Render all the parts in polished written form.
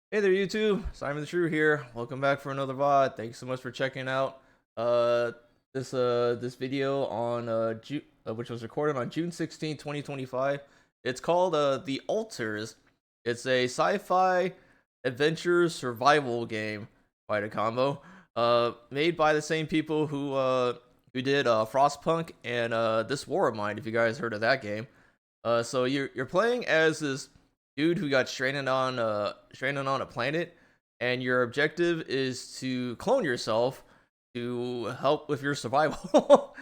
Hey there, YouTube. Simon the True here. Welcome back for another VOD. Thanks so much for checking out this video on which was recorded on June 16th, 2025. It's called The Alters. It's a sci-fi adventure survival game, quite a combo. Made by the same people who did Frostpunk and This War of Mine. If you guys heard of that game. So you're playing as this dude who got stranded on a planet, and your objective is to clone yourself to help with your survival.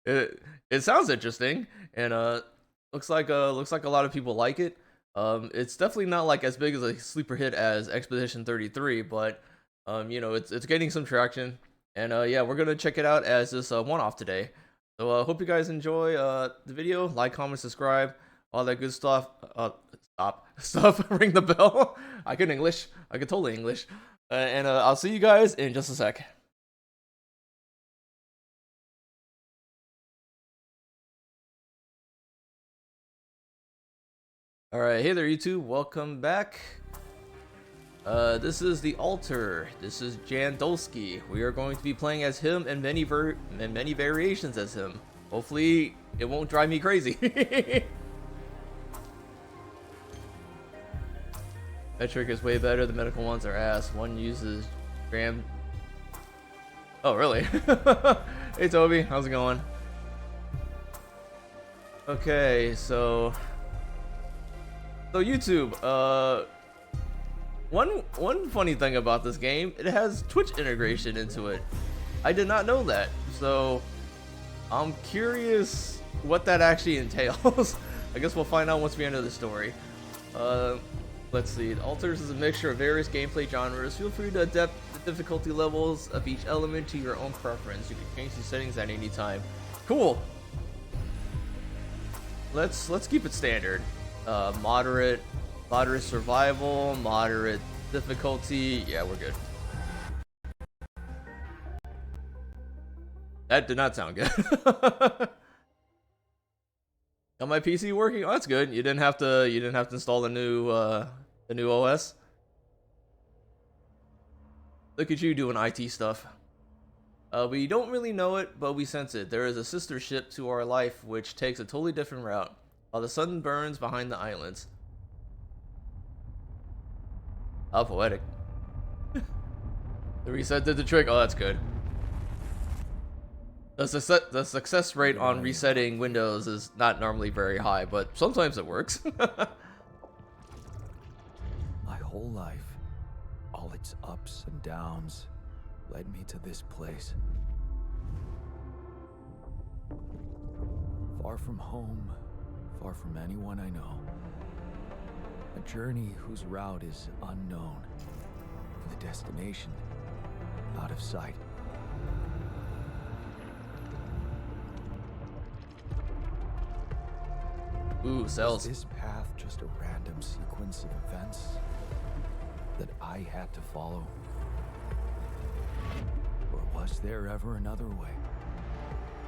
it sounds interesting, and looks like a lot of people like it. It's definitely not like as big as a sleeper hit as Expedition 33, but it's getting some traction, and yeah, we're gonna check it out as this one-off today. So hope you guys enjoy the video. Like, comment, subscribe, all that good stuff. Stop. Ring the bell. I can English. I can totally English. And I'll see you guys in just a sec. Alright, hey there YouTube. Welcome back. This is the Altar. This is Jandolski. We are going to be playing as him and many variations as him. Hopefully it won't drive me crazy. That trick is way better. The medical ones are ass. One uses gram. Oh, really? Hey, Toby. How's it going? Okay, so YouTube. One funny thing about this game, it has Twitch integration into it. I did not know that. So I'm curious what that actually entails. I guess we'll find out once we enter the story. Let's see. The Alters is a mixture of various gameplay genres. Feel free to adapt the difficulty levels of each element to your own preference. You can change the settings at any time. Cool. Let's keep it standard. Moderate survival, moderate difficulty. Yeah, we're good. That did not sound good. Got my PC working? Oh, that's good. You didn't have to install the new OS. Look at you doing IT stuff. We don't really know it, but we sense it. There is a sister ship to our life which takes a totally different route, while the sun burns behind the islands. How poetic. The reset did the trick. Oh, that's good. The success rate on resetting Windows is not normally very high, but sometimes it works. My whole life, all its ups and downs, led me to this place. Far from home, far from anyone I know. A journey whose route is unknown, and the destination out of sight. Ooh, cells. Is this path just a random sequence of events that I had to follow? Or was there ever another way?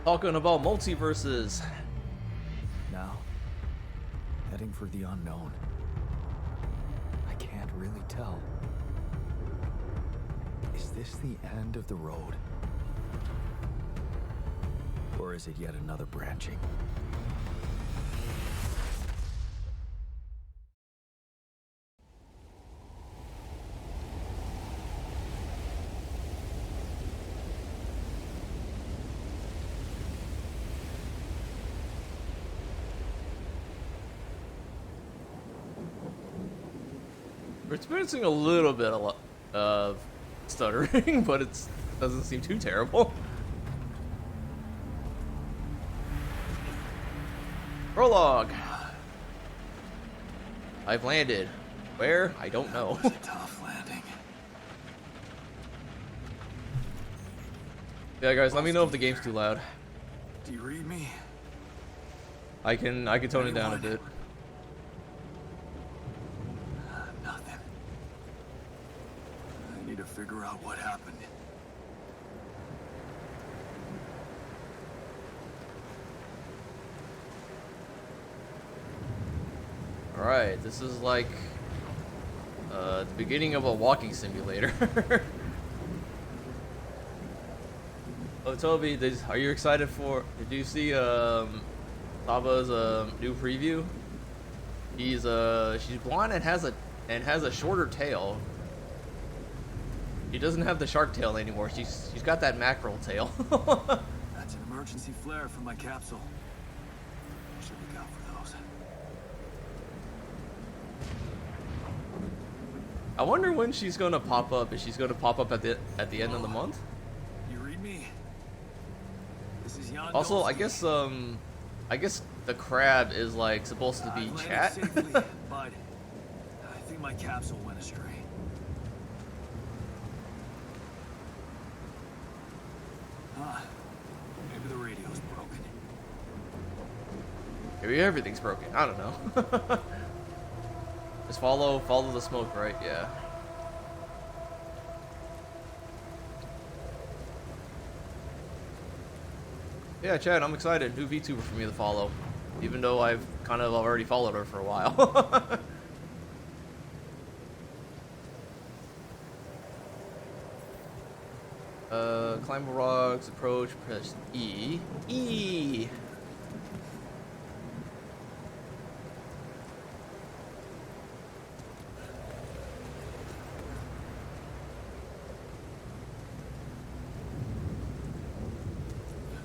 Talking about multiverses. Now, heading for the unknown. I can't really tell. Is this the end of the road? Or is it yet another branching? We're experiencing a little bit of stuttering, but it doesn't seem too terrible. Prologue. I've landed. Where? I don't know. It was a tough landing. Yeah, guys, let me know if the game's too loud. Do you read me? I can tone it down a bit. Nothing. I need to figure out what happened. Alright, this is like the beginning of a walking simulator. Oh, Toby, are you excited for? Did you see Saba's new preview? She's blonde and has a shorter tail. She doesn't have the shark tail anymore. She's got that mackerel tail. That's an emergency flare from my capsule. Should look out for those. I wonder when she's gonna pop up. Is she's gonna pop up at the end of the month? You read me? This is Jan Also, Dolsky. I guess the crab is like supposed to be I've landed chat. safely, but I think my capsule went astray. Maybe the radio's broken. Maybe everything's broken. I don't know. Just follow the smoke, right? Yeah. Yeah, Chad, I'm excited. New VTuber for me to follow, even though I've kind of already followed her for a while. Climb rocks, approach, press E. E!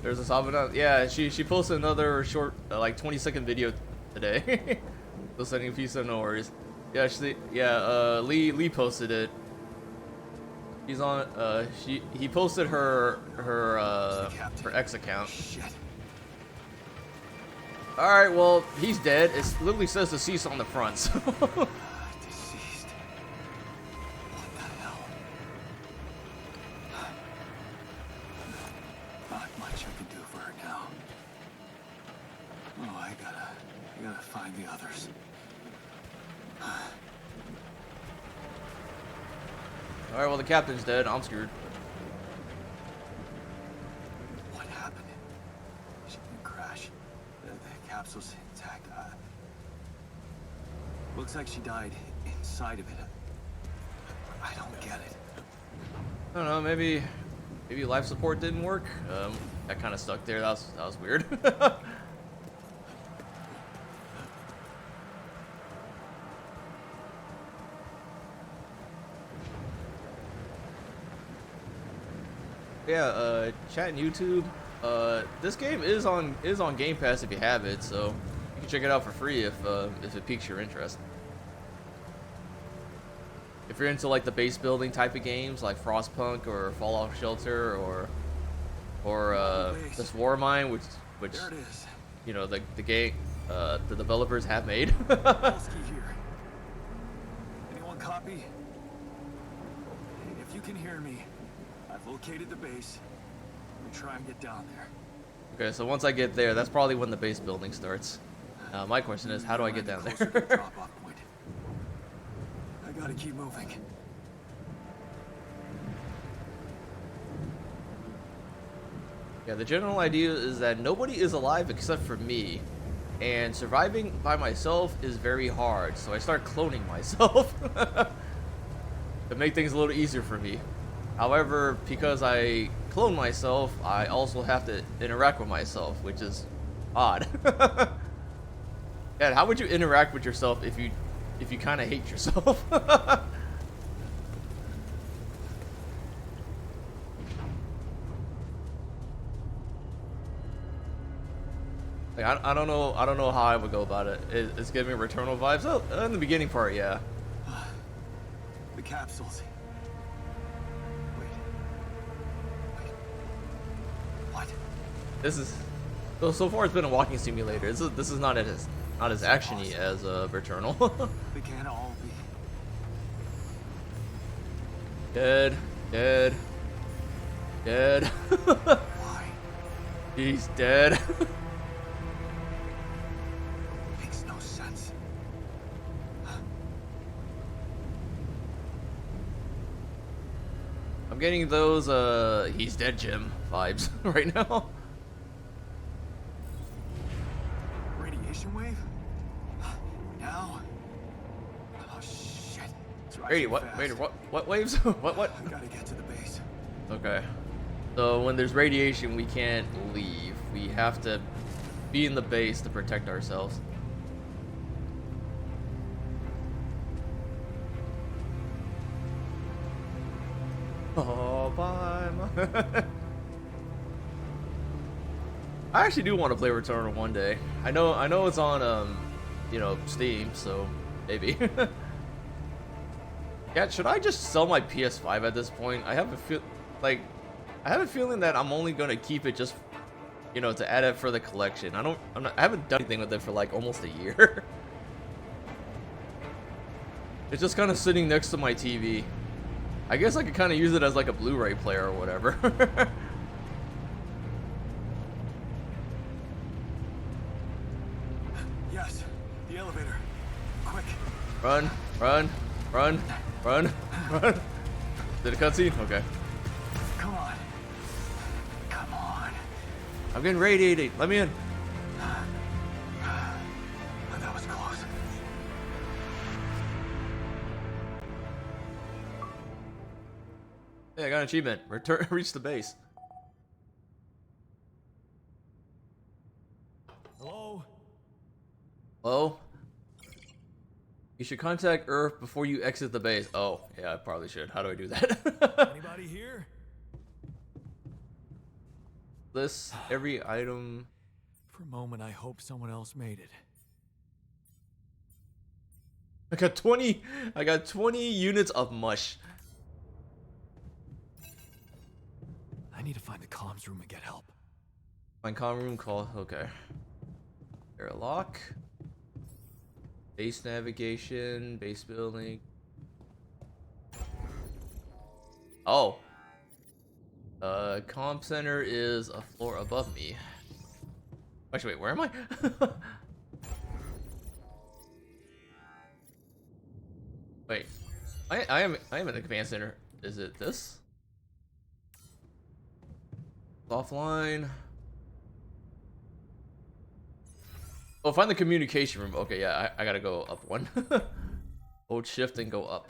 There's a Sabana. Yeah, she posted another short, like 20-second video today. So sending a piece of no worries. Yeah, Lee posted it. He's on. He posted her X account. Shit. All right, well he's dead. It literally says deceased on the front. So. Deceased. What the hell? Not much I can do for her now. Oh, I gotta find the others. All right, well the captain's dead. I'm screwed. What happened? She didn't crash. The capsule's intact. Looks like she died inside of it. I don't get it. I don't know. Maybe life support didn't work. That kind of stuck there. That was weird. Yeah, chat and YouTube. This game is on Game Pass if you have it, so you can check it out for free if it piques your interest. If you're into like the base building type of games like Frostpunk or Fallout Shelter or this Warmind, which There it is. you know the game the developers have made. Dolsky here. Anyone copy? If you can hear me, I've located the base. I'm gonna try and get down there. Okay, so once I get there, that's probably when the base building starts. My question is, how do I get down Closer to there? the drop-off point. I gotta keep moving. Yeah, the general idea is that nobody is alive except for me, and surviving by myself is very hard, so I start cloning myself to make things a little easier for me. However, because I clone myself, I also have to interact with myself, which is odd. Yeah, how would you interact with yourself if you kind of hate yourself? Like, I don't know how I would go about it. It's giving me Returnal vibes. Oh, in the beginning part, yeah. The capsules. Wait. What? This is so far it's been a walking simulator. This is not as actiony as Returnal. They can't all be. Dead. Why? He's dead. Makes no sense. I'm getting those he's dead Jim vibes right now. Radiation wave? Now? Oh shit. It's Wait, what? Wait, what waves? What? I gotta get to the base. Okay. So when there's radiation, we can't leave. We have to be in the base to protect ourselves. Oh, bye. I actually do want to play Returnal one day. I know it's on you know, Steam, so maybe. Yeah, should I just sell my PS5 at this point? I have a feeling that I'm only gonna keep it just, you know, to add it for the collection. I haven't done anything with it for like almost a year. It's just kind of sitting next to my TV. I guess I could kind of use it as like a Blu-ray player or whatever. Yes, the elevator. Quick. Run, run, run, run, run. Did it cutscene? Okay. Come on. Come on. I'm getting radiated. Let me in. That was close. Hey, I got an achievement. Reach the base. Hello? Hello? You should contact Earth before you exit the base. Oh, yeah, I probably should. How do I do that? Anybody here? List every item. For a moment, I hoped someone else made it. I got 20 units of mush. I need to find the comms room and get help. Find comm room call. Okay. Airlock. Base navigation. Base building. Oh. Comm center is a floor above me. Actually, wait, where am I? Wait. I am in the command center. Is it this? Offline. Oh, find the communication room. Okay, yeah, I gotta go up one. Hold shift and go up.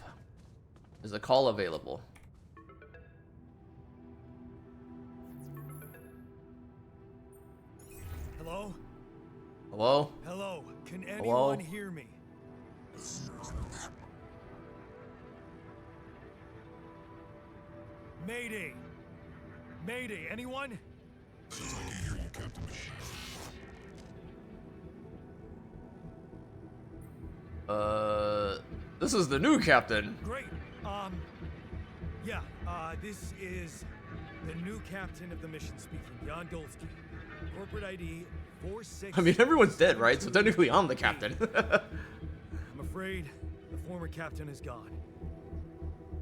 Is a call available? Hello? Hello? Hello? Can Hello? anyone hear me? Mayday! Mayday, anyone? This is the new captain. Great. Yeah, this is the new captain of the mission speaking, Jan Dolsky. Corporate ID 46. I mean, everyone's dead, right? So technically I'm the captain. I'm afraid the former captain is gone,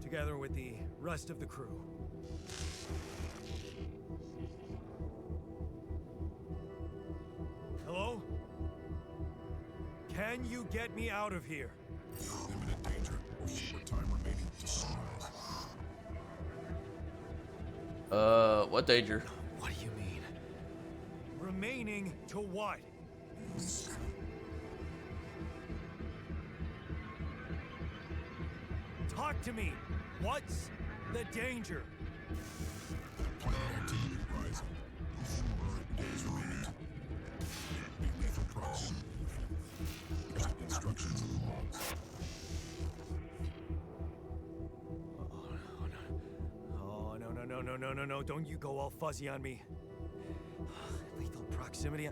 together with the rest of the crew. Hello? Can you get me out of here? Imminent danger. Short time remaining to sunrise. What danger? What do you mean? Remaining to what? Talk to me. What's the danger? Planet activity rising. 4 days remaining. Be lethal proximity. Instructions in the logs. Oh, no. Don't you go all fuzzy on me. Lethal proximity.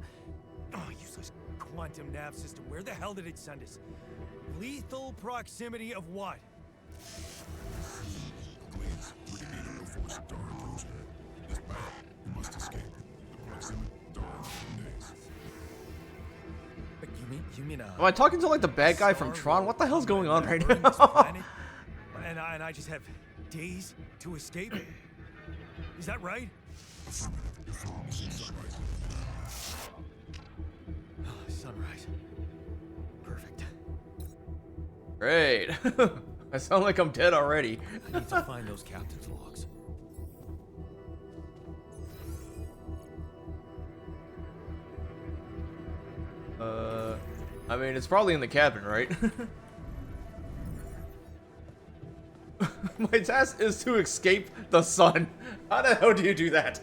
Oh, useless quantum nav system. Where the hell did it send us? Lethal proximity of what? Please, we can need a before star approaching. This battle, you must escape. Proximity star in days. But you mean Am I talking to like the bad guy from Tron? What the hell's going on right burning this now? planet? And I just have days to escape? Is that right? Affirmative. Your phone is in sunrise. Sunrise. Perfect. Great. I sound like I'm dead already. I need to find those captain's logs. I mean, it's probably in the cabin, right? My task is to escape the sun. How the hell do you do that?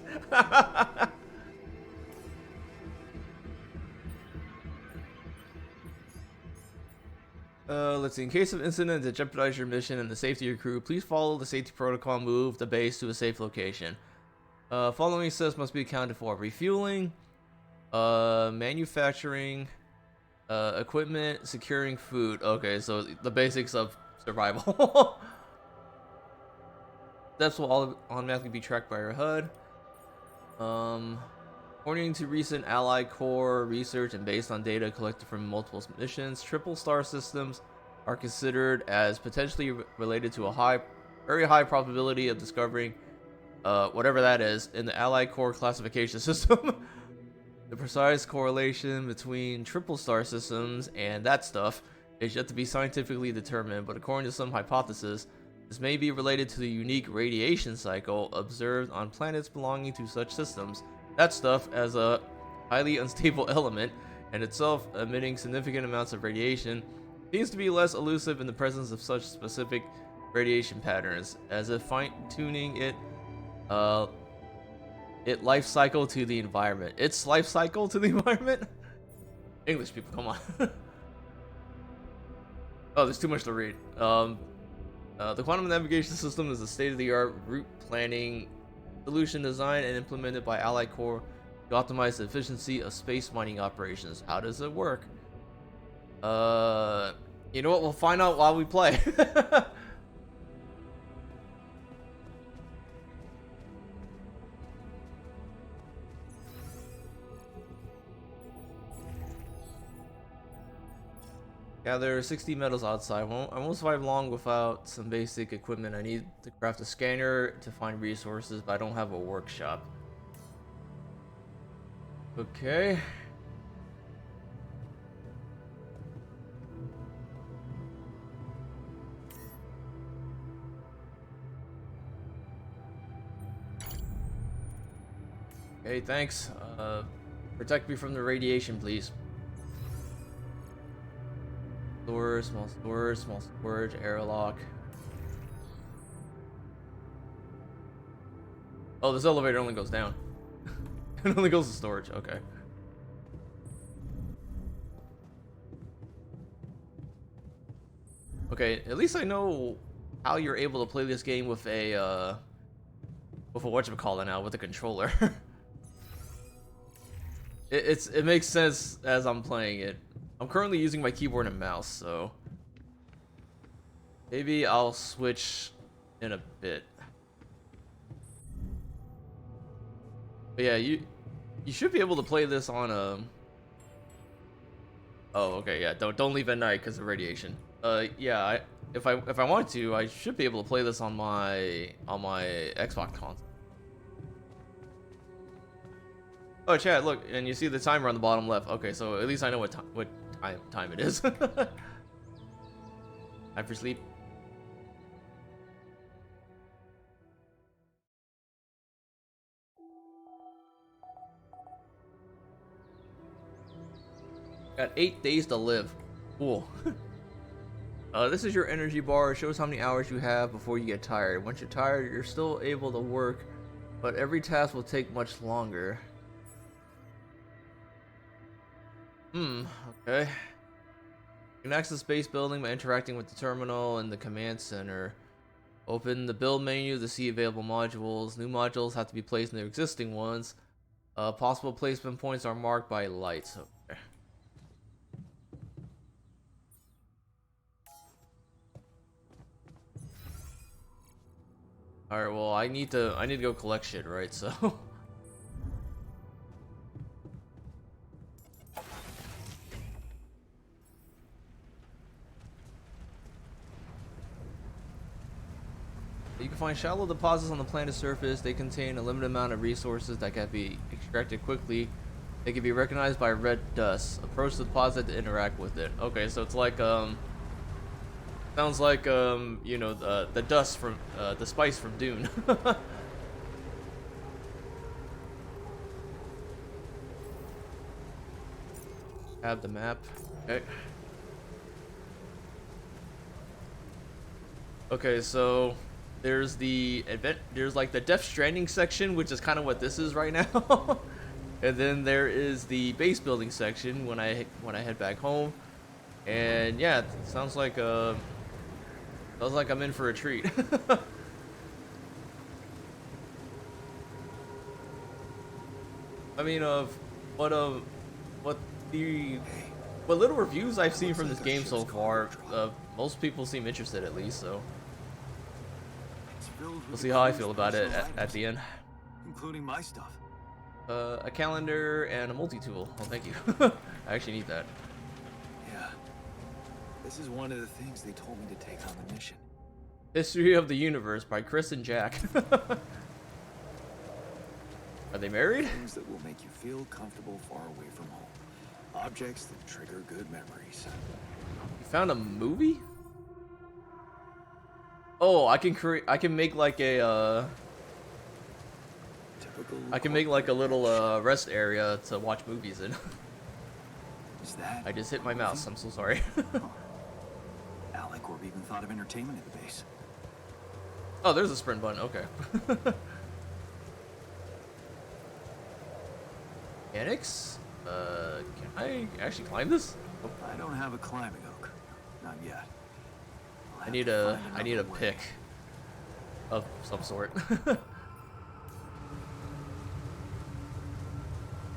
Let's see. In case of incident that jeopardize your mission and the safety of your crew, please follow the safety protocol. Move the base to a safe location. Following steps must be accounted for: refueling, manufacturing, equipment, securing food. Okay, so the basics of survival. Steps will all automatically be tracked by your HUD. According to recent Allied Corps research and based on data collected from multiple missions, triple star systems are considered as potentially related to a very high probability of discovering whatever that is in the Allied Corps classification system. The precise correlation between triple star systems and that stuff is yet to be scientifically determined, but according to some hypotheses, this may be related to the unique radiation cycle observed on planets belonging to such systems. That stuff, as a highly unstable element and itself emitting significant amounts of radiation, seems to be less elusive in the presence of such specific radiation patterns, as if fine-tuning it life cycle to the environment. Its life cycle to the environment? English people, come on. Oh, there's too much to read. The quantum navigation system is a state-of-the-art route planning solution designed and implemented by Allied Corps to optimize the efficiency of space mining operations. How does it work? You know what? We'll find out while we play. Gather 60 metals outside. I won't survive long without some basic equipment. I need to craft a scanner to find resources, but I don't have a workshop. Okay. Okay, thanks. Protect me from the radiation, please. Small storage, airlock. Oh, this elevator only goes down. It only goes to storage, okay. Okay, at least I know how you're able to play this game with a whatchamacallit now, with a controller. It makes sense as I'm playing it. I'm currently using my keyboard and mouse, so maybe I'll switch in a bit. But yeah, you should be able to play this on a. Oh, okay, yeah. Don't leave at night because of radiation. Yeah. If I want to, I should be able to play this on my Xbox console. Oh, chat, look, and you see the timer on the bottom left. Okay, so at least I know what time it is. Time for sleep. Got 8 days to live. Cool. This is your energy bar. It shows how many hours you have before you get tired. Once you're tired, you're still able to work, but every task will take much longer. Okay. You can access the space building by interacting with the terminal and the command center. Open the build menu to see available modules. New modules have to be placed in their existing ones. Possible placement points are marked by lights. Okay. Alright, well, I need to go collect shit, right? So you can find shallow deposits on the planet's surface. They contain a limited amount of resources that can be extracted quickly. They can be recognized by red dust. Approach the deposit to interact with it. Okay, so it's like sounds like you know, the dust from the spice from Dune. Have the map. Okay. Okay, so there's there's like the Death Stranding section, which is kind of what this is right now. And then there is the base building section when I head back home. And yeah, it sounds like I'm in for a treat. I mean, what what the what little reviews I've seen from this game so far, most people seem interested at least. So we'll see how I feel about it at the end. Including my stuff. A calendar and a multi-tool. Oh, thank you. I actually need that. Yeah. This is one of the things they told me to take on the mission. History of the Universe by Chris and Jack. Are they married? Things that will make you feel comfortable far away from home. Objects that trigger good memories. You found a movie? Oh, I can make like a I can make like a little rest area to watch movies in. Is that? I just hit my mouse. I'm so sorry. Alec even thought of entertainment at the base. Oh, there's a sprint button. Okay. Mechanics? Can I actually climb this? Oh. I don't have a climbing hook. Not yet. I need a pick of some sort.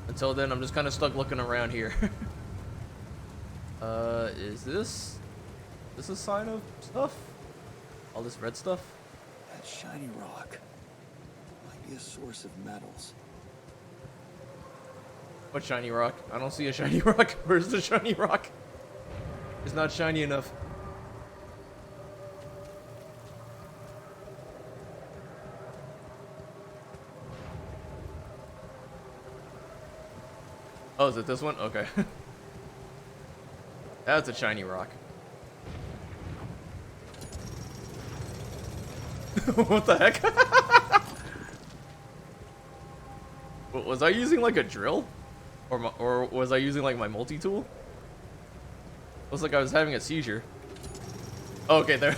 Until then, I'm just kind of stuck looking around here. Is this a sign of stuff? All this red stuff? That shiny rock might be a source of metals. What shiny rock? I don't see a shiny rock. Where's the shiny rock? It's not shiny enough. Oh, is it this one? Okay. That's a shiny rock. What the heck? Was I using like a drill? Or was I using like my multi-tool? Looks like I was having a seizure. Oh, okay, there.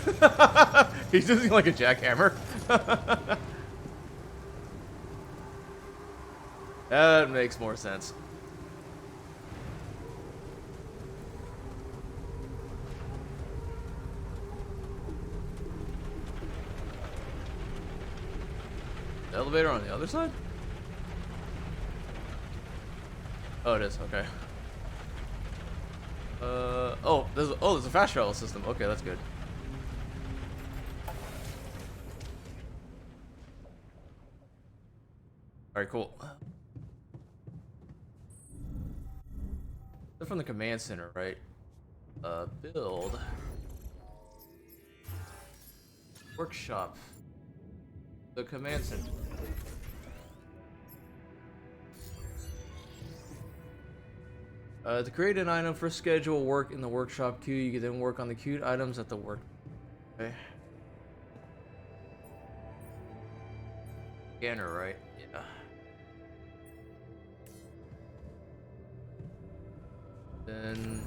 He's using like a jackhammer. That makes more sense. The elevator on the other side? Oh, it is. Okay. There's a fast travel system. Okay, that's good. All right, cool. They're from the command center, right? Build. Workshop. The command center. To create an item for schedule work in the workshop queue, you can then work on the queued items at the work. Okay. Scanner, right? Yeah. Then.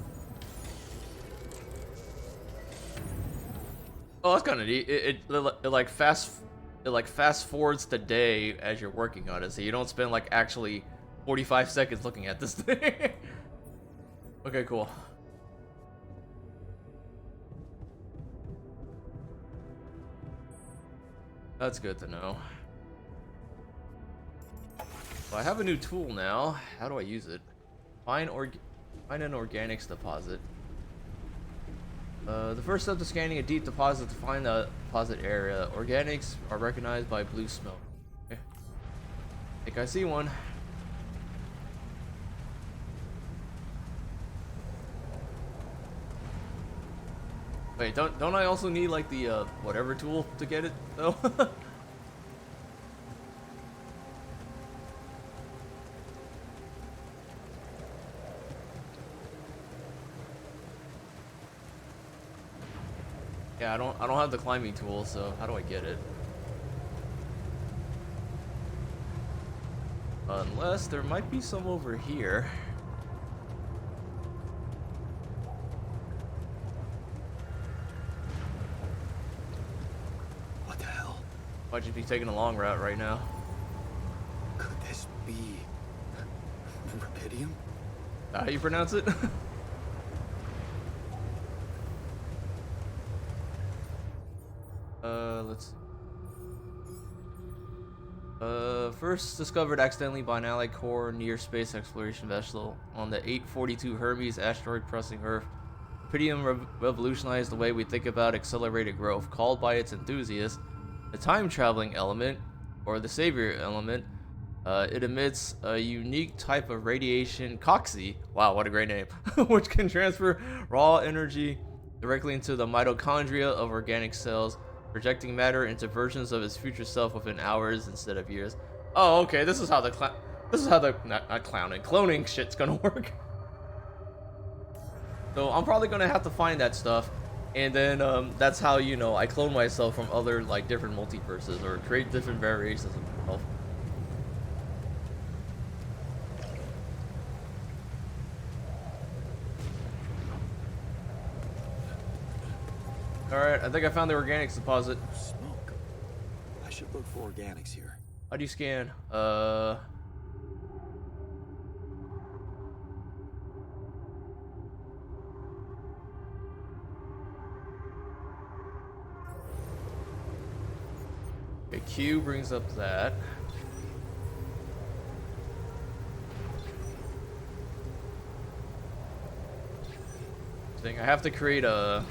Oh, that's kind of neat. It like fast forwards the day as you're working on it, so you don't spend like actually 45 seconds looking at this thing. Okay, cool. That's good to know. Well, I have a new tool now. How do I use it? Find an organics deposit. The first step to scanning a deep deposit to find the deposit area. Organics are recognized by blue smoke. Okay. I think I see one. Wait, don't I also need like the whatever tool to get it though? Yeah, I don't have the climbing tool, so how do I get it? Unless there might be some over here. What the hell? Might just be taking a long route right now. Could this be Rapidium? How you pronounce it? Let's see. First discovered accidentally by an Allied core near space exploration vessel on the 842 Hermes asteroid crossing Earth. Rapidium revolutionized the way we think about accelerated growth, called by its enthusiasts the time-traveling element, or the savior element. It emits a unique type of radiation, COXY, wow, what a great name, which can transfer raw energy directly into the mitochondria of organic cells, projecting matter into versions of its future self within hours instead of years. Oh, okay, this is how the not clowning, cloning shit's gonna work. So I'm probably gonna have to find that stuff, and then that's how, you know, I clone myself from other, like, different multiverses or create different variations of myself. Alright, I think I found the organics deposit. Smoke. I should look for organics here. How do you scan? Okay, Q brings up that. I have to create a...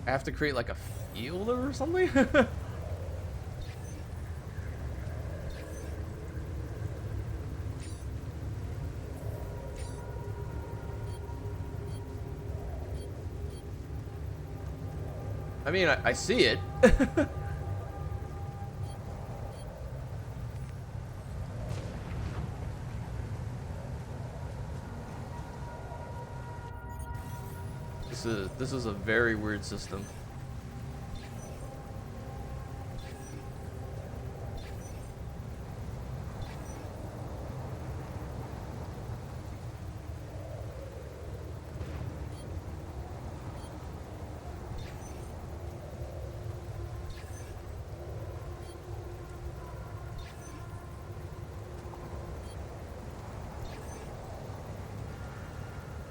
I have to create like a field or something? I mean, I see it. This is a very weird system.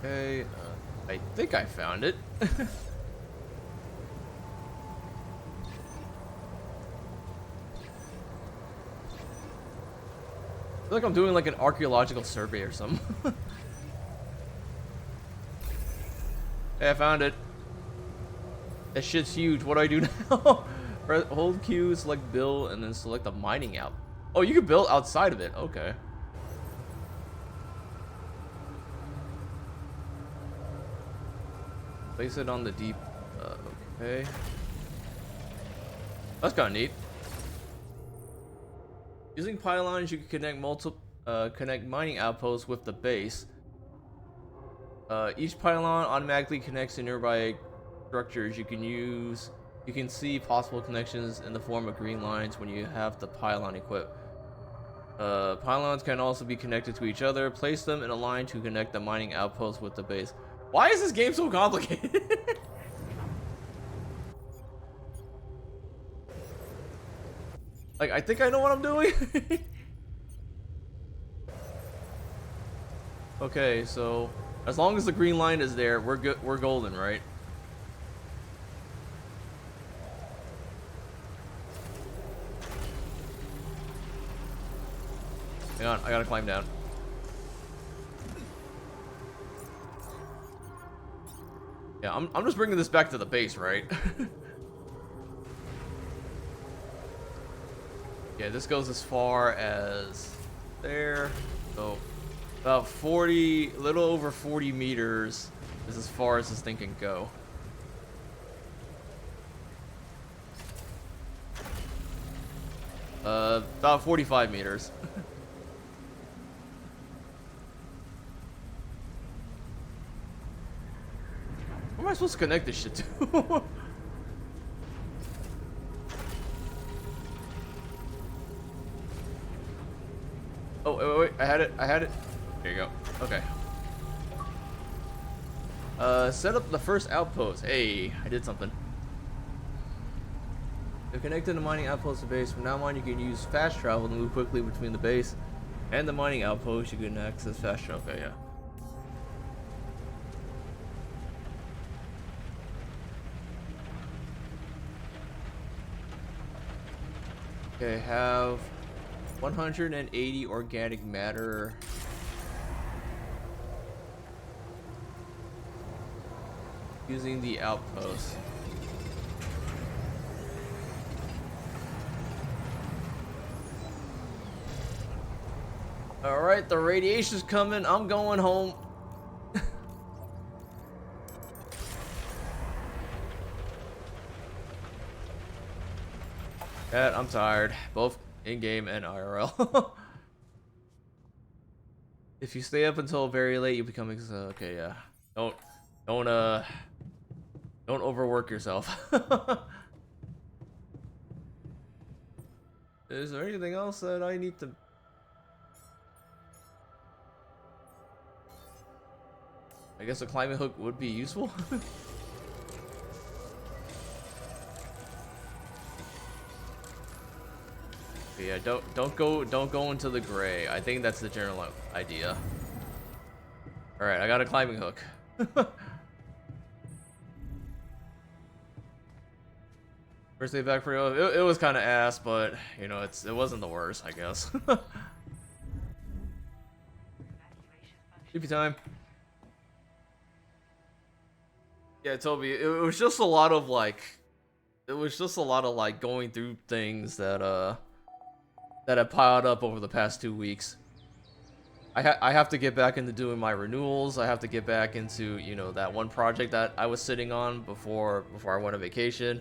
Okay, I think I found it. I feel like I'm doing like an archaeological survey or something. Hey, I found it. That shit's huge. What do I do now? Hold Q, select build, and then select the mining out. Oh, you can build outside of it. Okay. Place it on the deep. Okay. That's kind of neat. Using pylons, you can connect mining outposts with the base. Each pylon automatically connects to nearby structures. You can see possible connections in the form of green lines when you have the pylon equipped. Pylons can also be connected to each other. Place them in a line to connect the mining outpost with the base. Why is this game so complicated? Like, I think I know what I'm doing. Okay, so as long as the green line is there, we're good. We're golden, right? Hang on, I gotta climb down. Yeah, I'm just bringing this back to the base, right? Yeah, this goes as far as there. So about 40, a little over 40 meters is as far as this thing can go. About 45 meters. Where am I supposed to connect this shit to? Oh, wait, I had it. I had it. There you go. Okay. Set up the first outpost. Hey, I did something. To connect to the mining outpost to base, from now on you can use fast travel to move quickly between the base and the mining outpost. You can access fast travel. Okay, yeah. Okay, have 180 organic matter. Using the outpost. Alright, the radiation's coming. I'm going home. Cat, I'm tired. Both in-game and IRL. If you stay up until very late, you become okay, yeah. Don't don't overwork yourself. Is there anything else that I need to? I guess a climbing hook would be useful. Yeah, don't go into the gray. I think that's the general idea. All right, I got a climbing hook. First day back for you. It was kind of ass, but you know it wasn't the worst, I guess. Sleepy time. Yeah, Toby. It was just a lot of like. It was just a lot of like going through things that have piled up over the past 2 weeks. I have to get back into doing my renewals. I have to get back into, you know, that one project that I was sitting on before I went on vacation,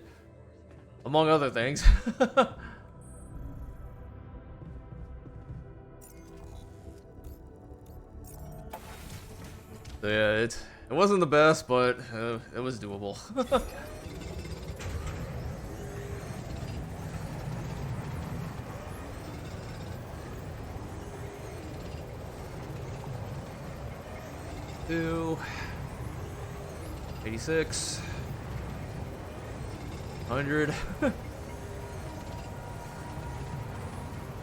among other things. So yeah, it wasn't the best, but it was doable. 86, 100.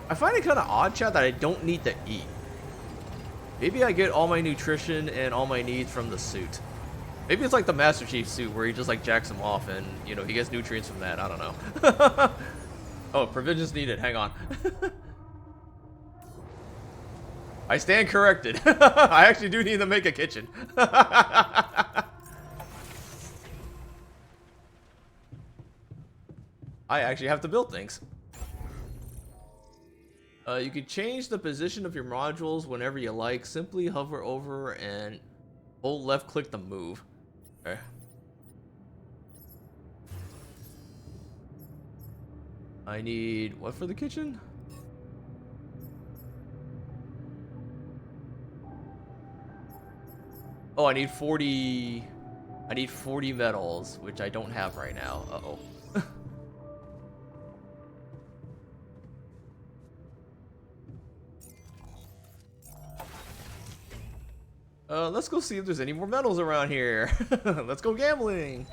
I find it kind of odd, chat, that I don't need to eat. Maybe I get all my nutrition and all my needs from the suit. Maybe it's like the Master Chief suit where he just like jacks him off and, you know, he gets nutrients from that. I don't know. Oh, provisions needed. Hang on. I stand corrected. I actually do need to make a kitchen. I actually have to build things. You can change the position of your modules whenever you like. Simply hover over and hold left click to move. Okay. I need what for the kitchen? Oh, I need 40 metals, which I don't have right now. Uh-oh. Let's go see if there's any more metals around here. Let's go gambling.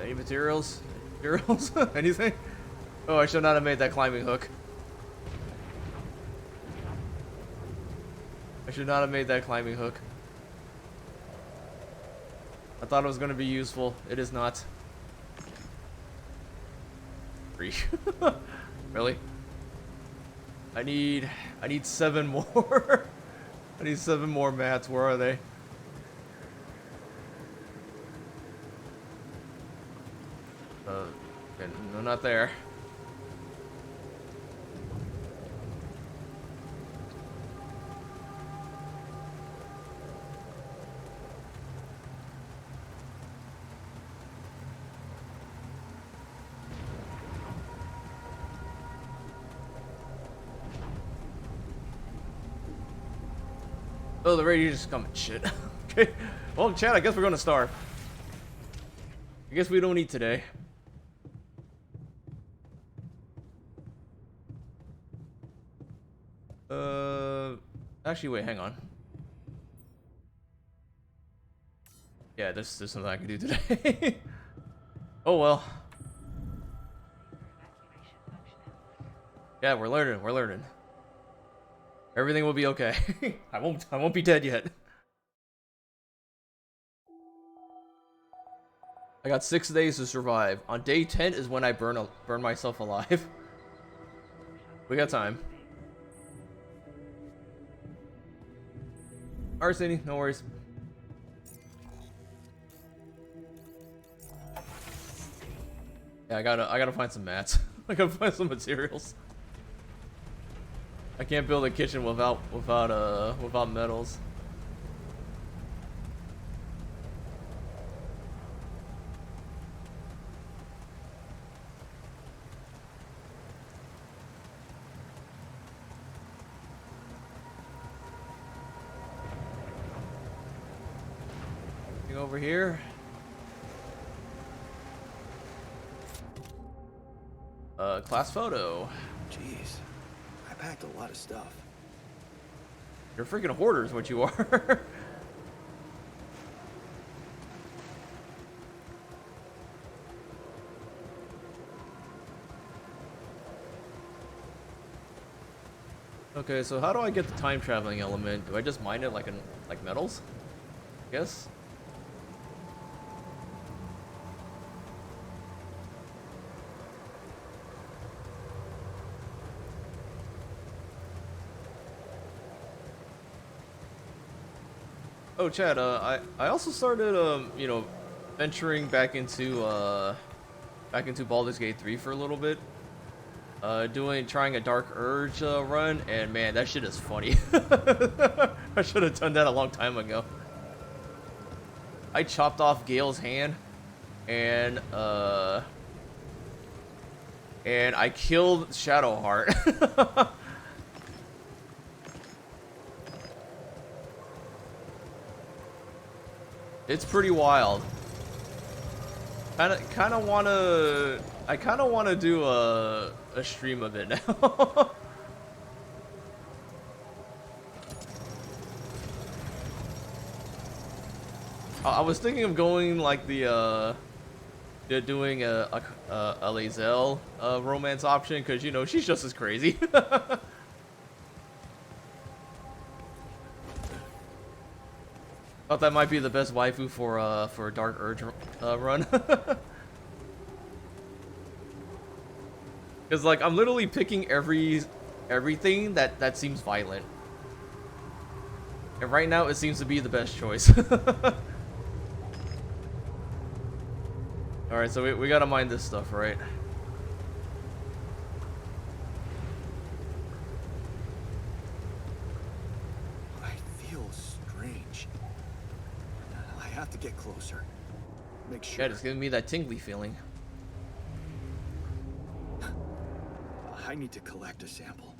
Any materials? Materials? Anything? Oh, I should not have made that climbing hook. I should not have made that climbing hook. I thought it was going to be useful. It is not. 3. Really? I need 7 more. I need 7 more mats. Where are they? Okay, no, not there. Oh, the radio just coming. Shit. Okay. Well, Chad, I guess we're gonna starve. I guess we don't eat today. Actually, wait, hang on. Yeah, there's something I can do today. Oh well. Yeah, we're learning. We're learning. Everything will be okay. I won't be dead yet. I got 6 days to survive. On day 10 is when I burn myself alive. We got time. Alright, Cindy, no worries. Yeah, I gotta find some mats. I gotta find some materials. I can't build a kitchen without metals. Over here. Class photo. Jeez, I packed a lot of stuff. You're freaking a hoarder is what you are. Okay, so how do I get the time traveling element? Do I just mine it like metals? I guess. Oh, Chad, I also started, you know, venturing back into Baldur's Gate 3 for a little bit. Trying a Dark Urge run, and man, that shit is funny. I should have done that a long time ago. I chopped off Gale's hand, and I killed Shadowheart. It's pretty wild. I kind of wanna do a stream of it now. I was thinking of going like doing a Lae'zel romance option, because you know she's just as crazy. Thought that might be the best waifu for a Dark Urge run. Because like I'm literally picking everything that seems violent, and right now it seems to be the best choice. All right, so we gotta mine this stuff, right? To get closer. Make sure. Yeah, it's giving me that tingly feeling. I need to collect a sample.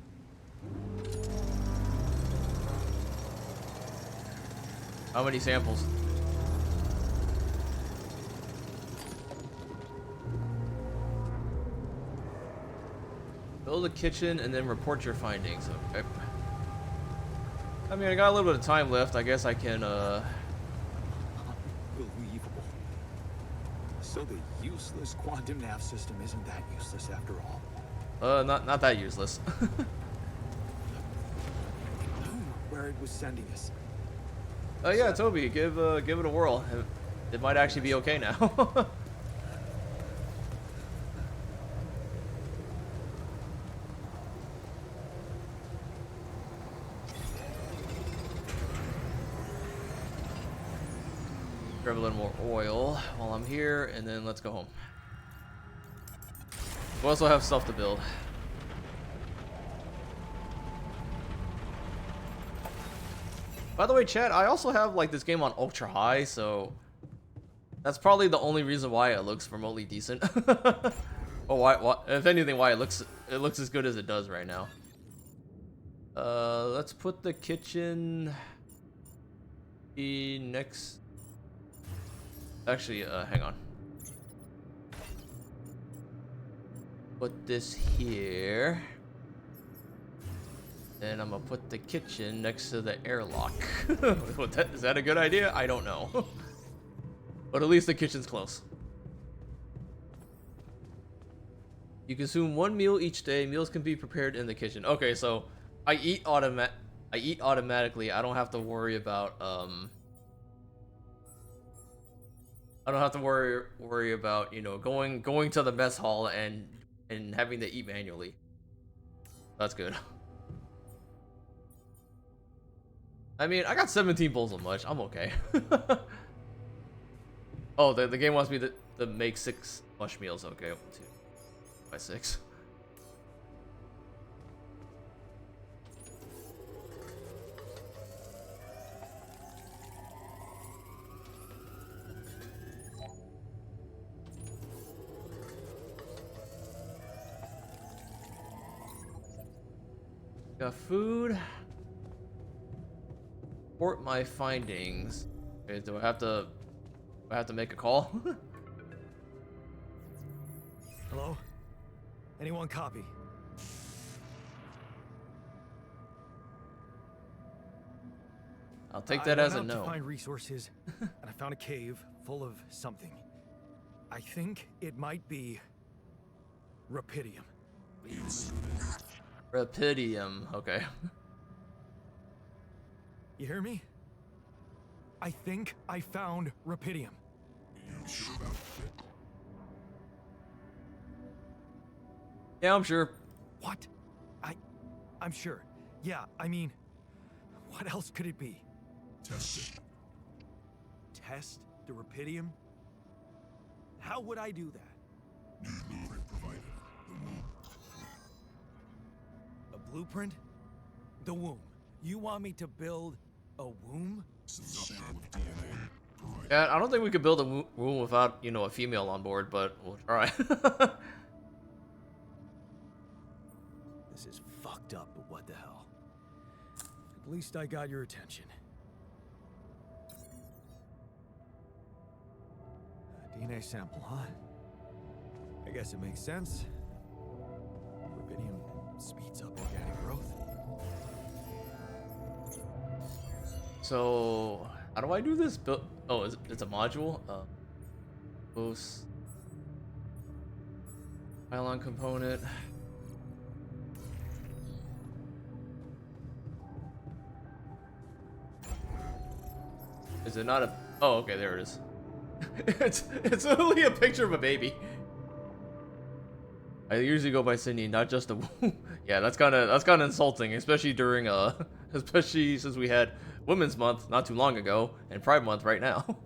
How many samples? Build a kitchen and then report your findings. Okay. I mean, I got a little bit of time left. I guess I can Unbelievable. So the useless quantum nav system isn't that useless after all. Not that useless. Where it was sending us. Oh yeah, Toby, give it a whirl. It might actually be okay now. Grab a little more oil while I'm here, and then let's go home. We also have stuff to build. By the way, chat, I also have like this game on ultra high, so that's probably the only reason why it looks remotely decent. Or why, if anything, why it looks as good as it does right now. Let's put the kitchen. The next. Actually, hang on. Put this here. And I'm gonna put the kitchen next to the airlock. Is that a good idea? I don't know. But at least the kitchen's close. You consume one meal each day. Meals can be prepared in the kitchen. Okay, so I eat automatically. I don't have to worry about I don't have to worry about, you know, going to the mess hall and having to eat manually. That's good. I mean, I got 17 bowls of mush. I'm okay. Oh, the game wants me to make 6 mush meals. Okay, 2 by 6. Got food. Report my findings. Okay, do I have to make a call? Hello? Anyone copy? I'll take that as a I went out no. to find resources, and I found a cave full of something. I think it might be rapidium. Rapidium. Okay. You hear me? I think I found rapidium. You sure about it? Yeah, I'm sure. What? I'm sure. Yeah, I mean, what else could it be? Test it. Test the rapidium? How would I do that? New blueprint provided. The womb. A blueprint? The womb. You want me to build a womb? Some sample of DNA provided. Yeah, I don't think we could build a womb without, you know, a female on board, but we'll try. This is fucked up, but what the hell? At least I got your attention. A DNA sample, huh? I guess it makes sense. Rubidium speeds up organic growth. So, how do I do this? Oh, it's a module? Boost. Pylon component. Is it not a... Oh, okay, there it is. it's literally a picture of a baby. I usually go by Sydney, not just a... Yeah, that's kind of insulting, especially during especially since we had Women's Month not too long ago and Pride Month right now.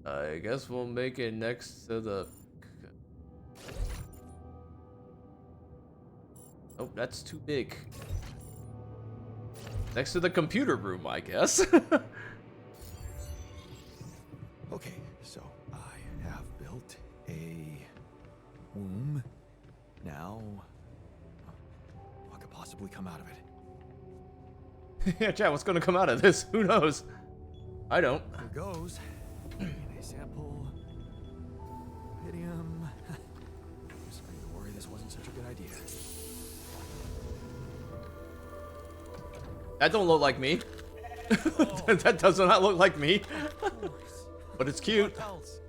I guess we'll make it next to the... Oh, that's too big. Next to the computer room, I guess. Okay, so I have built a womb. Now, what could possibly come out of it? Yeah, chat, what's gonna come out of this? Who knows? I don't. Here goes. DNA sample. Rubidium. Starting to worry this wasn't such a good idea. That don't look like me. That does not look like me. But it's cute. What else?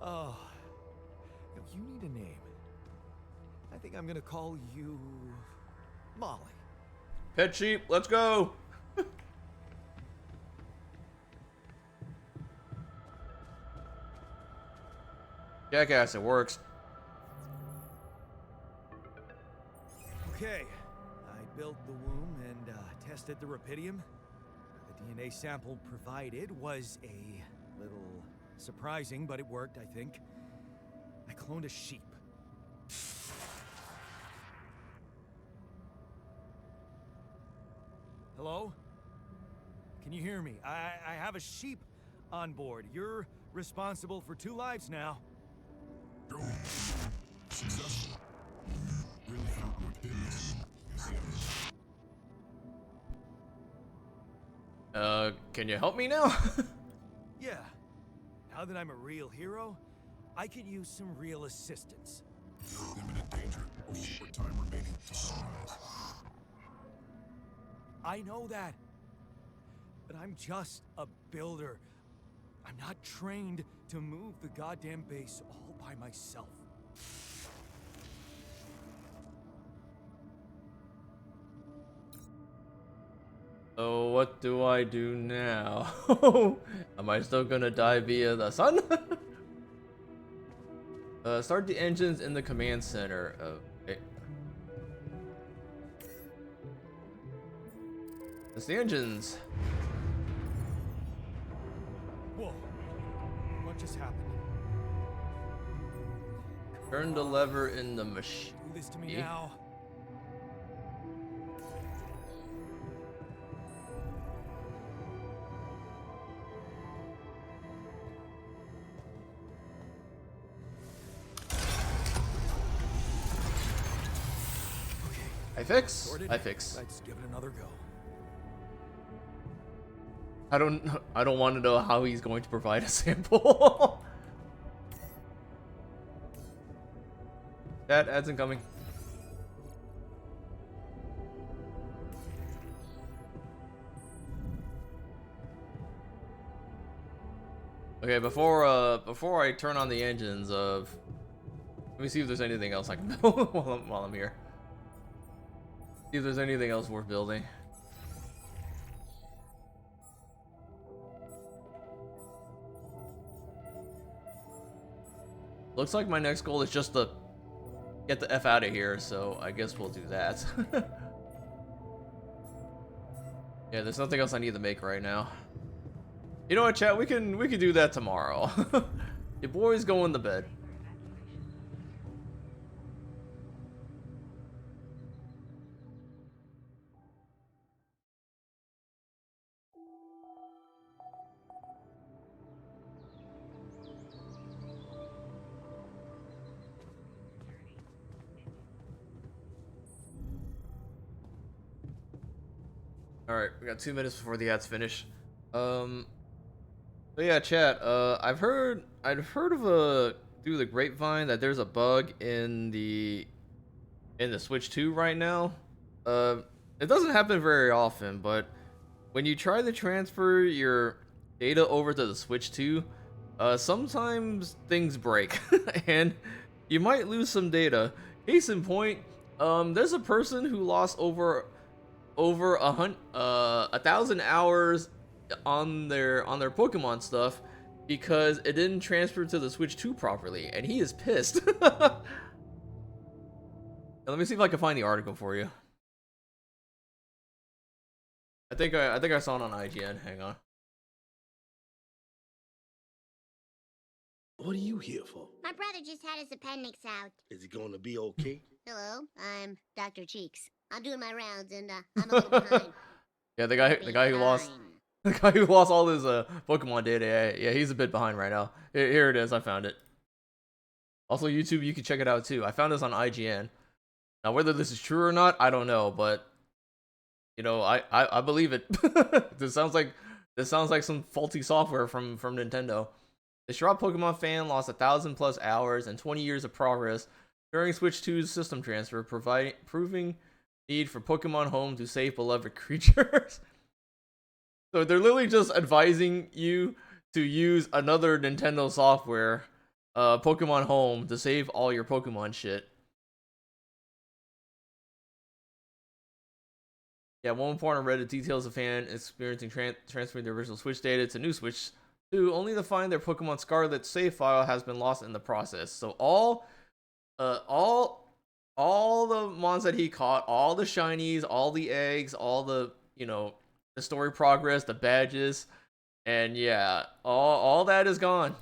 Oh, you need a name. I think I'm gonna call you Molly. Pet sheep, let's go. Jackass, it works. Okay, I built the womb and tested the rapidium. The DNA sample provided was a little surprising, but it worked, I think. I cloned a sheep. Hello? Can you hear me? I have a sheep on board. You're responsible for 2 lives now. Go. Successful. Really hurt with business. Can you help me now? Yeah. Now that I'm a real hero, I could use some real assistance. You're in imminent danger. Short time remaining to sunrise. I know that. But I'm just a builder. I'm not trained to move the goddamn base all by myself. So what do I do now? Am I still gonna die via the sun? Start the engines in the command center. Okay. It's the engines. Whoa. What just happened? Turn the lever in the machine. Do this to me now. I fix. Sorted. I fix. Let's give it another go. I don't want to know how he's going to provide a sample. That ad's incoming. Okay, before I turn on the engines of, let me see if there's anything else I can build while I'm here. See if there's anything else worth building. Looks like my next goal is just to get the F out of here, so I guess we'll do that. Yeah, there's nothing else I need to make right now. You know what, chat? We can do that tomorrow. Your boy's going to bed. Alright, we got 2 minutes before the ads finish. So yeah, chat, I've heard of through the grapevine that there's a bug in the Switch 2 right now. It doesn't happen very often, but when you try to transfer your data over to the Switch 2, sometimes things break and you might lose some data. Case in point, there's a person who lost over 1,000 hours on their Pokemon stuff because it didn't transfer to the Switch 2 properly, and he is pissed. Now, let me see if I can find the article for you. I think I saw it on IGN. Hang on. What are you here for? My brother just had his appendix out. Is he going to be okay? Hello, I'm Dr. Cheeks. I'm doing my rounds and I'm a little behind. Yeah, the guy who lost all his Pokemon data. Yeah, he's a bit behind right now. Here it is. I found it. Also, YouTube, you can check it out too. I found this on IGN. Now, whether this is true or not, I don't know, but you know, I believe it. This sounds like some faulty software from Nintendo. The Distraught Pokemon fan lost 1,000+ hours and 20 years of progress during Switch 2's system transfer, proving need for Pokemon Home to save beloved creatures. So they're literally just advising you to use another Nintendo software, Pokemon Home, to save all your Pokemon shit. Yeah, one report on Reddit details a fan experiencing transferring the original Switch data to new Switch 2, only to find their Pokemon Scarlet save file has been lost in the process. So all the mons that he caught, all the shinies, all the eggs, all the, you know, the story progress, the badges, and yeah, all that is gone.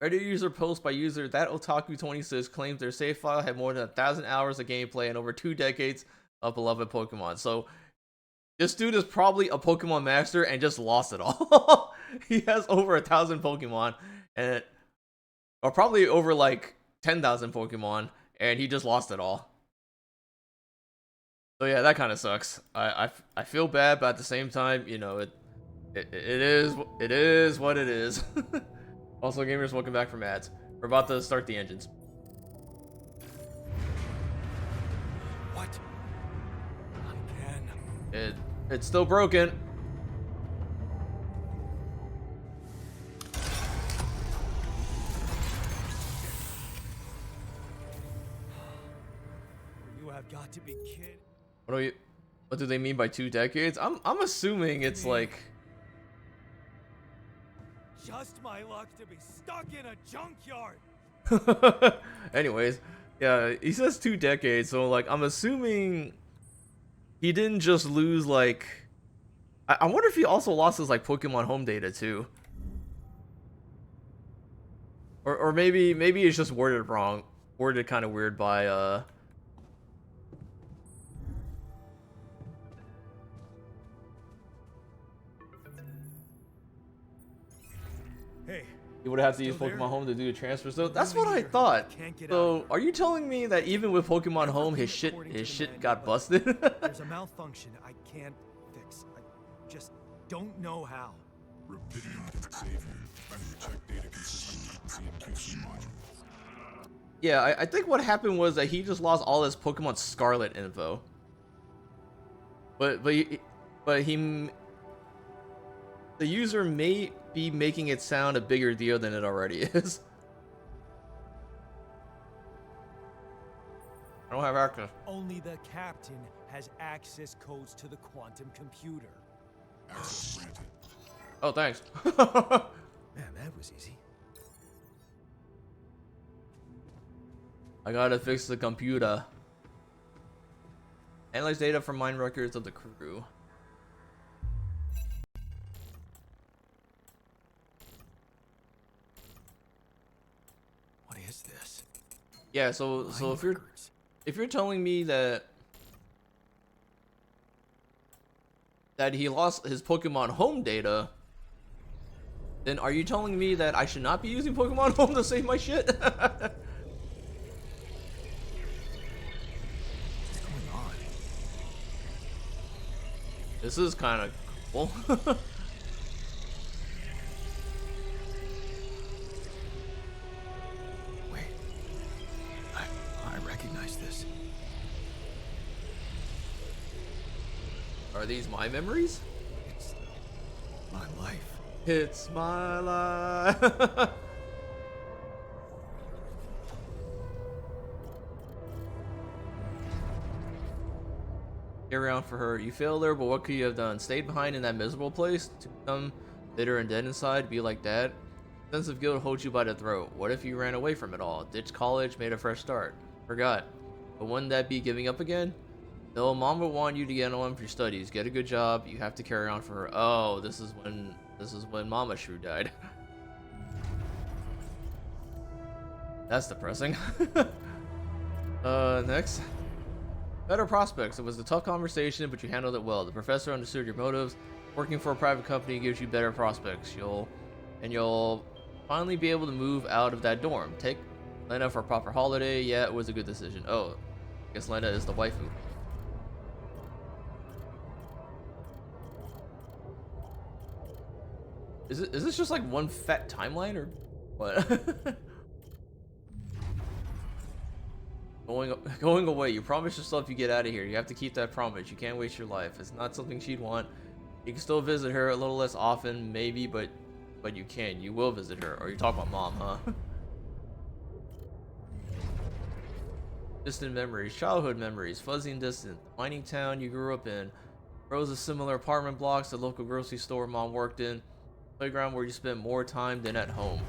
Reddit user post by user that Otaku26 claims their save file had more than 1,000 hours of gameplay and over 2 decades of beloved Pokemon. So this dude is probably a Pokemon master and just lost it all. he has over 1,000 Pokemon, and or probably over like 10,000 Pokemon, and he just lost it all. So yeah, that kind of sucks. I feel bad, but at the same time, you know, it is what it is. Also, gamers, welcome back from ads. We're about to start the engines. What? Again. It's still broken. You have got to be kidding. What do they mean by 2 decades? I'm assuming it's like Just my luck to be stuck in a junkyard. anyways, yeah, he says 2 decades, so like I'm assuming he didn't just lose like I wonder if he also lost his like Pokemon home data too. Or maybe it's just worded wrong. Worded kind of weird by Hey, he would have to use Still there? Pokemon Home to do the transfer. So I'm that's really what I here. thought. Can't get So out. are you telling me that even with Pokemon Home, his shit According to the got manual, busted? There's a malfunction I can't fix. I just don't know how. Rapidium can save you. I need to check data consistency and QC modules. Yeah, I think what happened was that he just lost all his Pokemon Scarlet info. But the user may be making it sound a bigger deal than it already is. I don't have access. Only the captain has access codes to the quantum computer. Access granted. Oh, thanks. Man, that was easy. I gotta fix the computer. Analyze data from mine records of the crew. What is this? Yeah, so Mine if records. you're telling me that he lost his Pokemon Home data, then are you telling me that I should not be using Pokemon Home to save my shit? What's going on? This is kind of cool. Wait. I recognize this. Are these my memories? It's my life. It's my life. Get around for her. You failed her, but what could you have done? Stayed behind in that miserable place to become bitter and dead inside? Be like that? Sense of guilt holds you by the throat. What if you ran away from it all? Ditched college, made a fresh start? Forgot. But wouldn't that be giving up again? No, mom would want you to get on with your studies. Get a good job. You have to carry on for her. Oh, this is when Mama Shrew died. That's depressing. Next. Better prospects. It was a tough conversation, but you handled it well. The professor understood your motives. Working for a private company gives you better prospects. You'll finally be able to move out of that dorm. Take Lena for a proper holiday. Yeah, it was a good decision. Oh, I guess Lena is the waifu. Is this just like one fat timeline or what? Going away. You promised yourself you get out of here. You have to keep that promise. You can't waste your life. It's not something she'd want. You can still visit her a little less often, maybe, but you can. You will visit her. Or you talk about mom, huh? Distant memories, childhood memories, fuzzy and distant. The mining town you grew up in. Rows of similar apartment blocks, the local grocery store mom worked in. Playground where you spent more time than at home.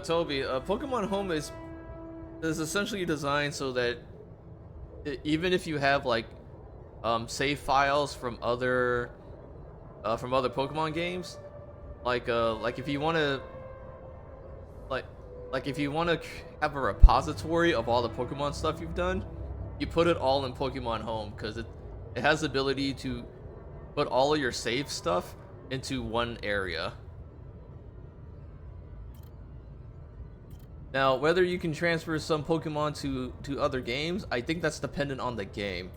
Toby, Pokemon Home is essentially designed so that even if you have like save files from other Pokemon games, like if you want to if you want to have a repository of all the Pokemon stuff you've done, you put it all in Pokemon Home because it has the ability to put all of your save stuff into one area. Now, whether you can transfer some Pokemon to other games, I think that's dependent on the game.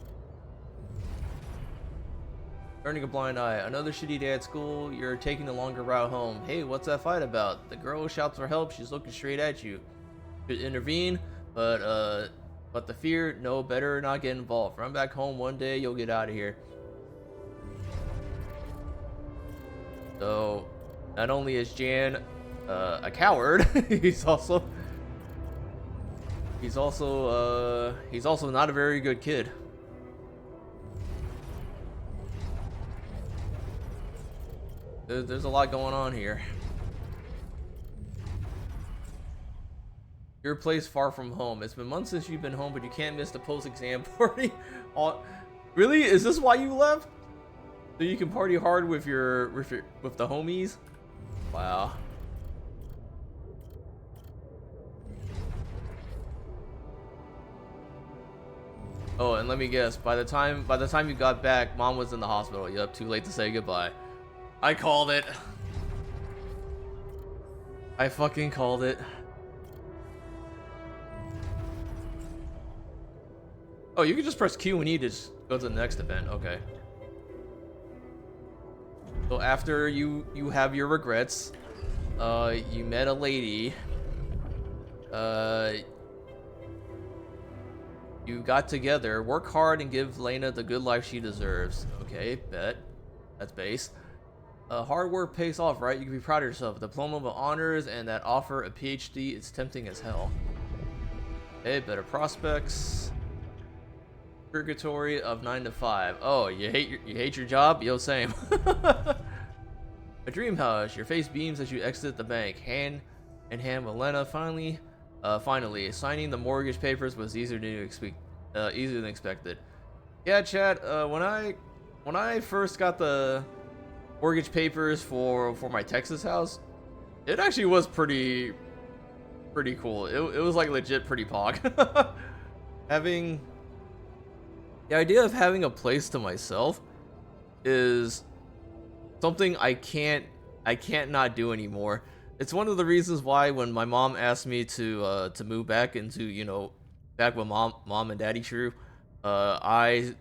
Turning a blind eye. Another shitty day at school. You're taking the longer route home. Hey, what's that fight about? The girl shouts for help. She's looking straight at you. Should intervene, but the fear, no, better not get involved. Run back home one day, you'll get out of here. So, not only is Jan a coward, he's also not a very good kid. There's a lot going on here. Your place far from home. It's been months since you've been home, but you can't miss the post-exam party. Really? Is this why you left? So you can party hard with the homies? Wow. Oh, and let me guess. By the time you got back, Mom was in the hospital. Yep, too late to say goodbye. I called it. I fucking called it. Oh, you can just press Q and E to just go to the next event. Okay. So after you have your regrets, you met a lady. You got together. Work hard and give Lena the good life she deserves. Okay, bet. That's base. Hard work pays off, right? You can be proud of yourself. Diploma of honors and that offer a PhD. It's tempting as hell. Okay, better prospects. Purgatory of 9 to 5. Oh, you hate your job? Yo, same. A dream house. Your face beams as you exit the bank. Hand in hand with Lena. Finally, signing the mortgage papers was easier than expected. Yeah, Chad. When I first got the mortgage papers for my Texas house, it actually was pretty cool. It was like legit pretty pog. The idea of having a place to myself is something I can't not do anymore. It's one of the reasons why when my mom asked me to move back into, you know, back with mom and daddy true, I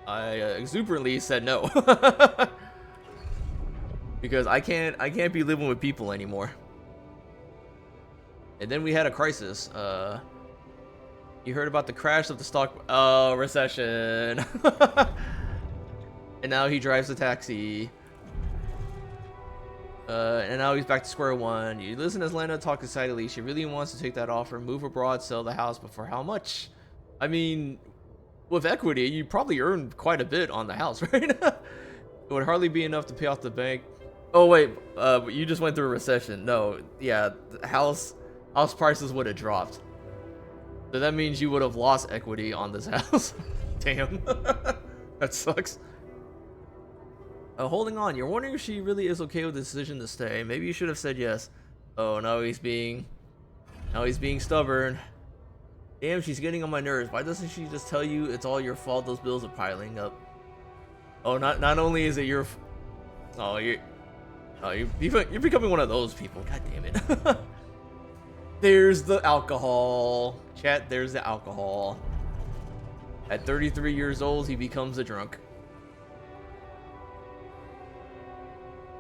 exuberantly said no. Because I can't be living with people anymore. And then we had a crisis. You heard about the crash of the stock recession. And now he drives a taxi. And now he's back to square one. You listen as Lena talk excitedly. She really wants to take that offer, move abroad, sell the house, but for how much? I mean, with equity, you probably earned quite a bit on the house, right? It would hardly be enough to pay off the bank. Oh wait, you just went through a recession. No, yeah, the house prices would have dropped. So that means you would have lost equity on this house. Damn. That sucks. Holding on, you're wondering if she really is okay with the decision to stay. Maybe you should have said yes. Oh, now he's being stubborn. Damn, she's getting on my nerves. Why doesn't she just tell you it's all your fault? Those bills are piling up. Oh, not only is it your you're becoming one of those people. God damn it. There's the alcohol. Chat, there's the alcohol. At 33 years old, he becomes a drunk.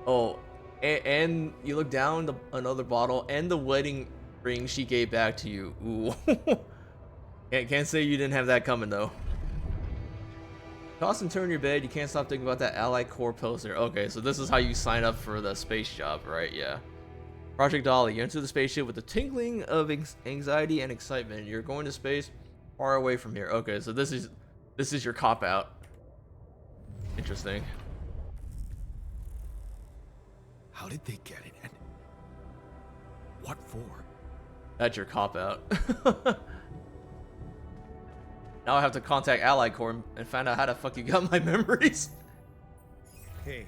Oh, and you look down another bottle and the wedding ring she gave back to you. Ooh. Can't say you didn't have that coming though. Toss and turn your bed. You can't stop thinking about that Allied Core poster. Okay, so this is how you sign up for the space job, right? Yeah. Project Dolly. You enter the spaceship with a tingling of anxiety and excitement. You're going to space far away from here. Okay, so this is your cop out. Interesting. How did they get it? And what for? That's your cop out. Now I have to contact Allied Core and find out how the fuck you got my memories. Hey,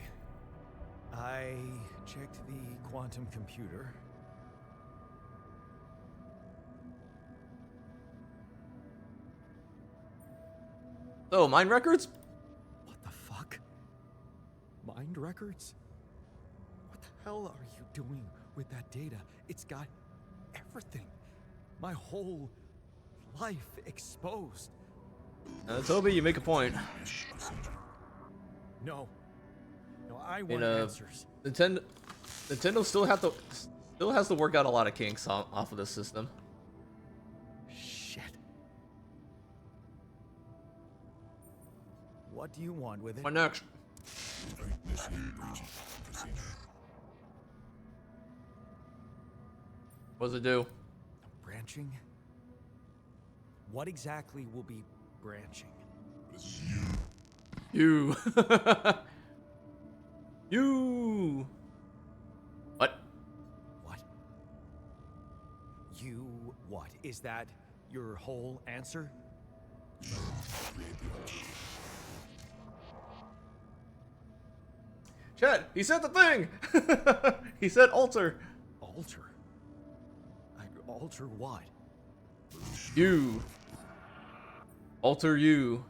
I checked the quantum computer. Oh, mind records? What the fuck? Mind records? What the hell are you doing with that data? It's got everything. My whole life exposed. Toby, you make a point. No. No, I I want mean, answers. Nintendo still has to work out a lot of kinks off of this system. Shit. What do you want with it? What next? What does it do? Branching? What exactly will be branching? You. You. What? What? You what? Is that your whole answer? Chad, he said the thing. He said alter. Alter? Alter what? You. Alter you.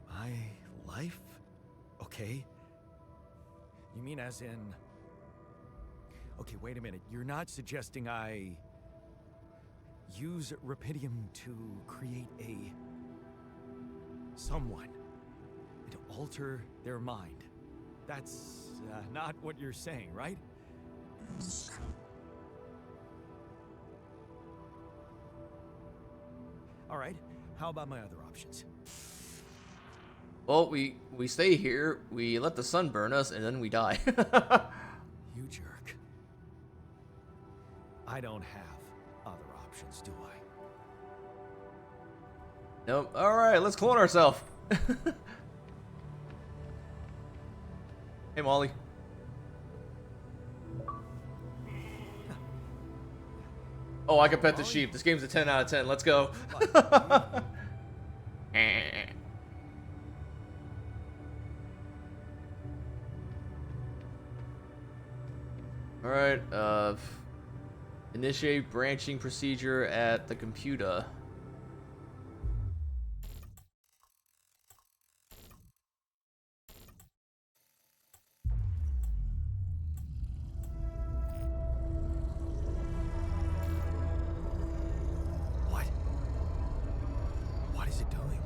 My life? Okay. You mean as in... Okay, wait a minute. You're not suggesting I... use Rapidium to create a... someone. To alter their mind. That's not what you're saying, right? Alright, how about my other options? Well, we stay here, we let the sun burn us, and then we die. You jerk. I don't have other options, do I? Nope. Alright, let's clone ourselves. Hey, Molly. Oh, I can pet the sheep. This game's a 10 out of 10. Let's go. Alright, initiate branching procedure at the computer. What? What is it doing?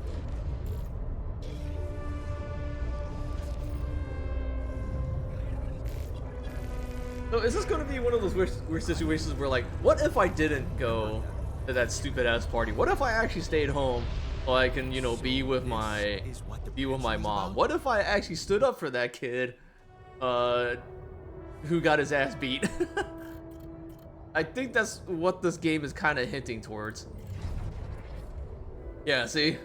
So is this going to be one of those weird situations where, like, what if I didn't go to that stupid ass party? What if I actually stayed home so I can, you know, be with my mom? What if I actually stood up for that kid who got his ass beat? I think that's what this game is kind of hinting towards. Yeah, see?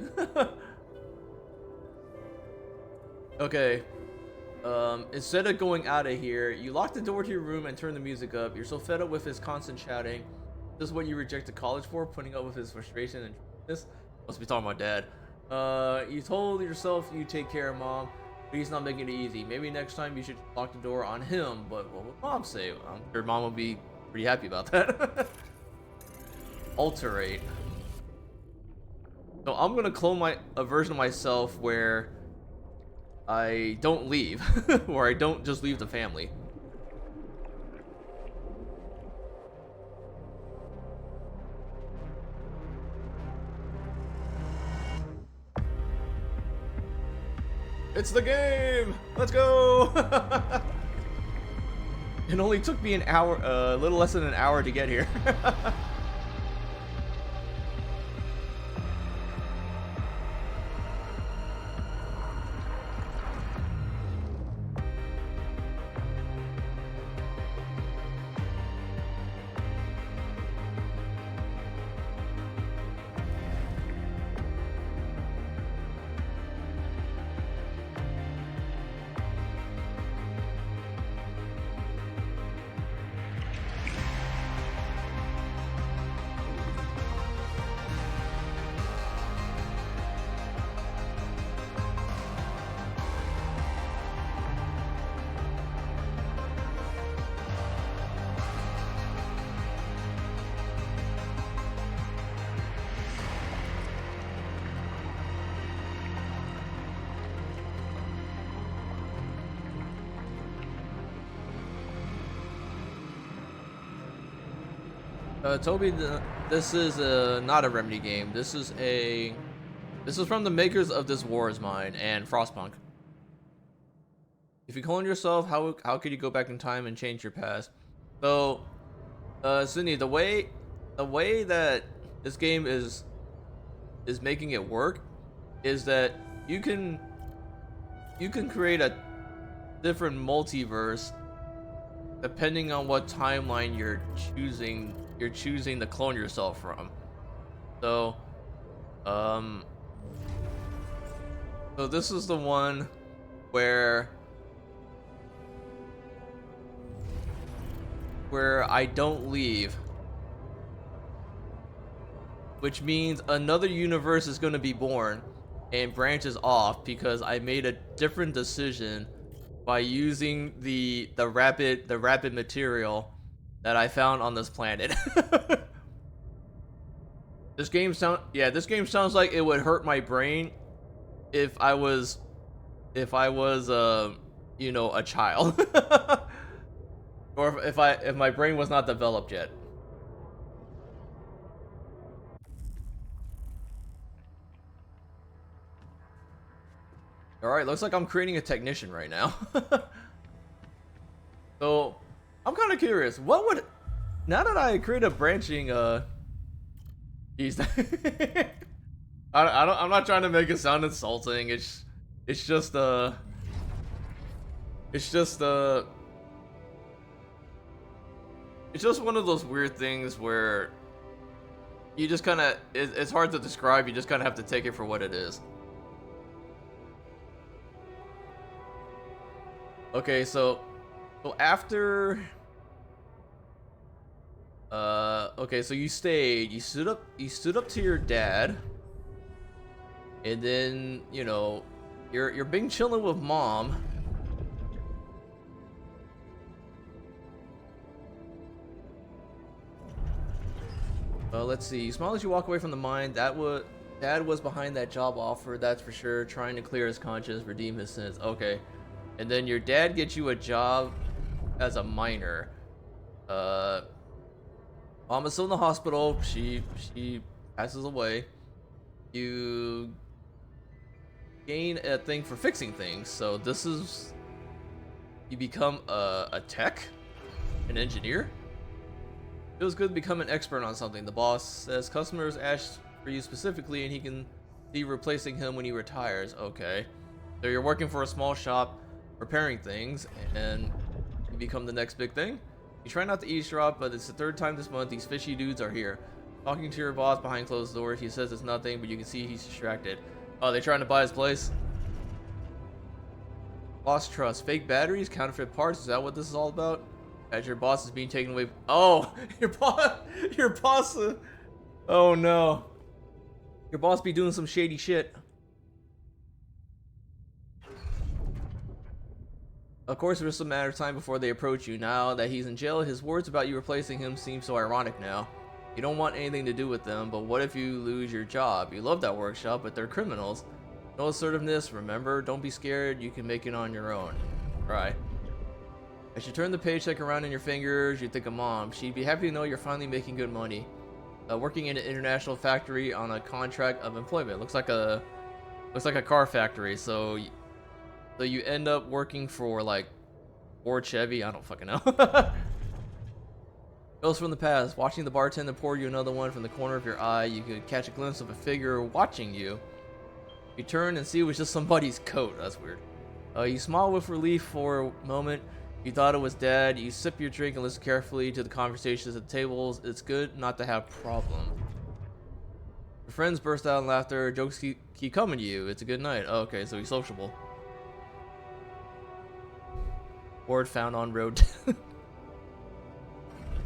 Okay. Instead of going out of here, you lock the door to your room and turn the music up. You're so fed up with his constant shouting. This is what you rejected college for, putting up with his frustration and this. Must be talking about dad. You told yourself you take care of mom, but he's not making it easy. Maybe next time you should lock the door on him, but what would mom say? I'm sure mom will be pretty happy about that. Alterate. So I'm gonna clone a version of myself where I don't leave, or I don't just leave the family. It's the game! Let's go! It only took me an hour, a little less than an hour to get here. Toby, this is not a Remedy game. This is from the makers of This War Is Mine and Frostpunk. If you clone yourself, how could you go back in time and change your past? So, Sydney, the way that this game is making it work is that you can create a different multiverse depending on what timeline you're choosing to clone yourself from. So so this is the one where I don't leave, which means another universe is going to be born and branches off because I made a different decision by using the rapid material that I found on this planet. This game sounds like it would hurt my brain if I was you know, a child. Or if my brain was not developed yet. Alright, looks like I'm creating a technician right now. So, I'm kind of curious. What would... Now that I create a branching, Jeez. I'm not trying to make it sound insulting. It's just one of those weird things where you just kind of... It's hard to describe. You just kind of have to take it for what it is. Okay, so after okay, so you stood up to your dad, and then, you know, you're being chilling with mom. Let's see. You smile as you walk away from the mine. Dad was behind that job offer, that's for sure, trying to clear his conscience, redeem his sins. Okay. And then your dad gets you a job as a miner. Mom is still in the hospital. She passes away. You gain a thing for fixing things. So this is... You become a tech? An engineer? Feels good to become an expert on something. The boss says customers asked for you specifically and he can see replacing him when he retires. Okay. So you're working for a small shop repairing things, and you become the next big thing. You try not to eavesdrop, but it's the third time this month these fishy dudes are here. Talking to your boss behind closed doors, he says it's nothing, but you can see he's distracted. Oh, they trying to buy his place? Lost trust. Fake batteries, counterfeit parts, is that what this is all about? As your boss is being taken away... Oh! Your boss... Oh no. Your boss be doing some shady shit. Of course, it's just a matter of time before they approach you. Now that he's in jail, his words about you replacing him seem so ironic now. You don't want anything to do with them, but what if you lose your job? You love that workshop, but they're criminals. No assertiveness, remember? Don't be scared, you can make it on your own. Right. As you turn the paycheck around in your fingers, you think of mom. She'd be happy to know you're finally making good money. Working in an international factory on a contract of employment. Looks like a car factory, so you end up working for, like, Ford, Chevy, I don't fucking know. Ghost from the past. Watching the bartender pour you another one from the corner of your eye, you could catch a glimpse of a figure watching you. You turn and see it was just somebody's coat. That's weird. You smile with relief for a moment. You thought it was Dad. You sip your drink and listen carefully to the conversations at the tables. It's good not to have problems. Your friends burst out in laughter. Jokes keep coming to you. It's a good night. Oh, okay, so he's sociable. Ward found on road.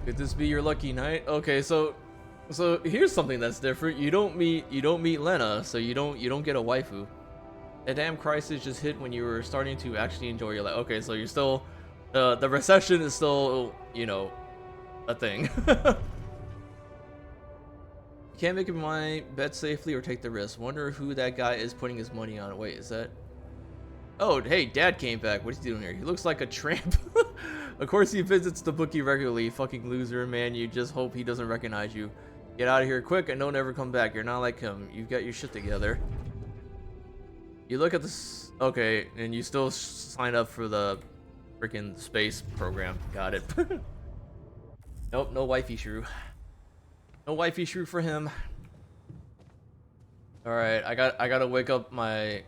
Could this be your lucky night? Okay, so here's something that's different. You don't meet Lena, so you don't get a waifu. A damn crisis just hit when you were starting to actually enjoy your life. Okay, so you're still the recession is still, you know, a thing. You can't make my bet safely or take the risk. Wonder who that guy is putting his money on. Wait, is that... Oh, hey, Dad came back. What's he doing here? He looks like a tramp. Of course he visits the bookie regularly, fucking loser, man. You just hope he doesn't recognize you. Get out of here quick and don't ever come back. You're not like him. You've got your shit together. You look at this. Okay, and you still sign up for the freaking space program. Got it. Nope, no wifey shrew. No wifey shrew for him. All right, I gotta wake up my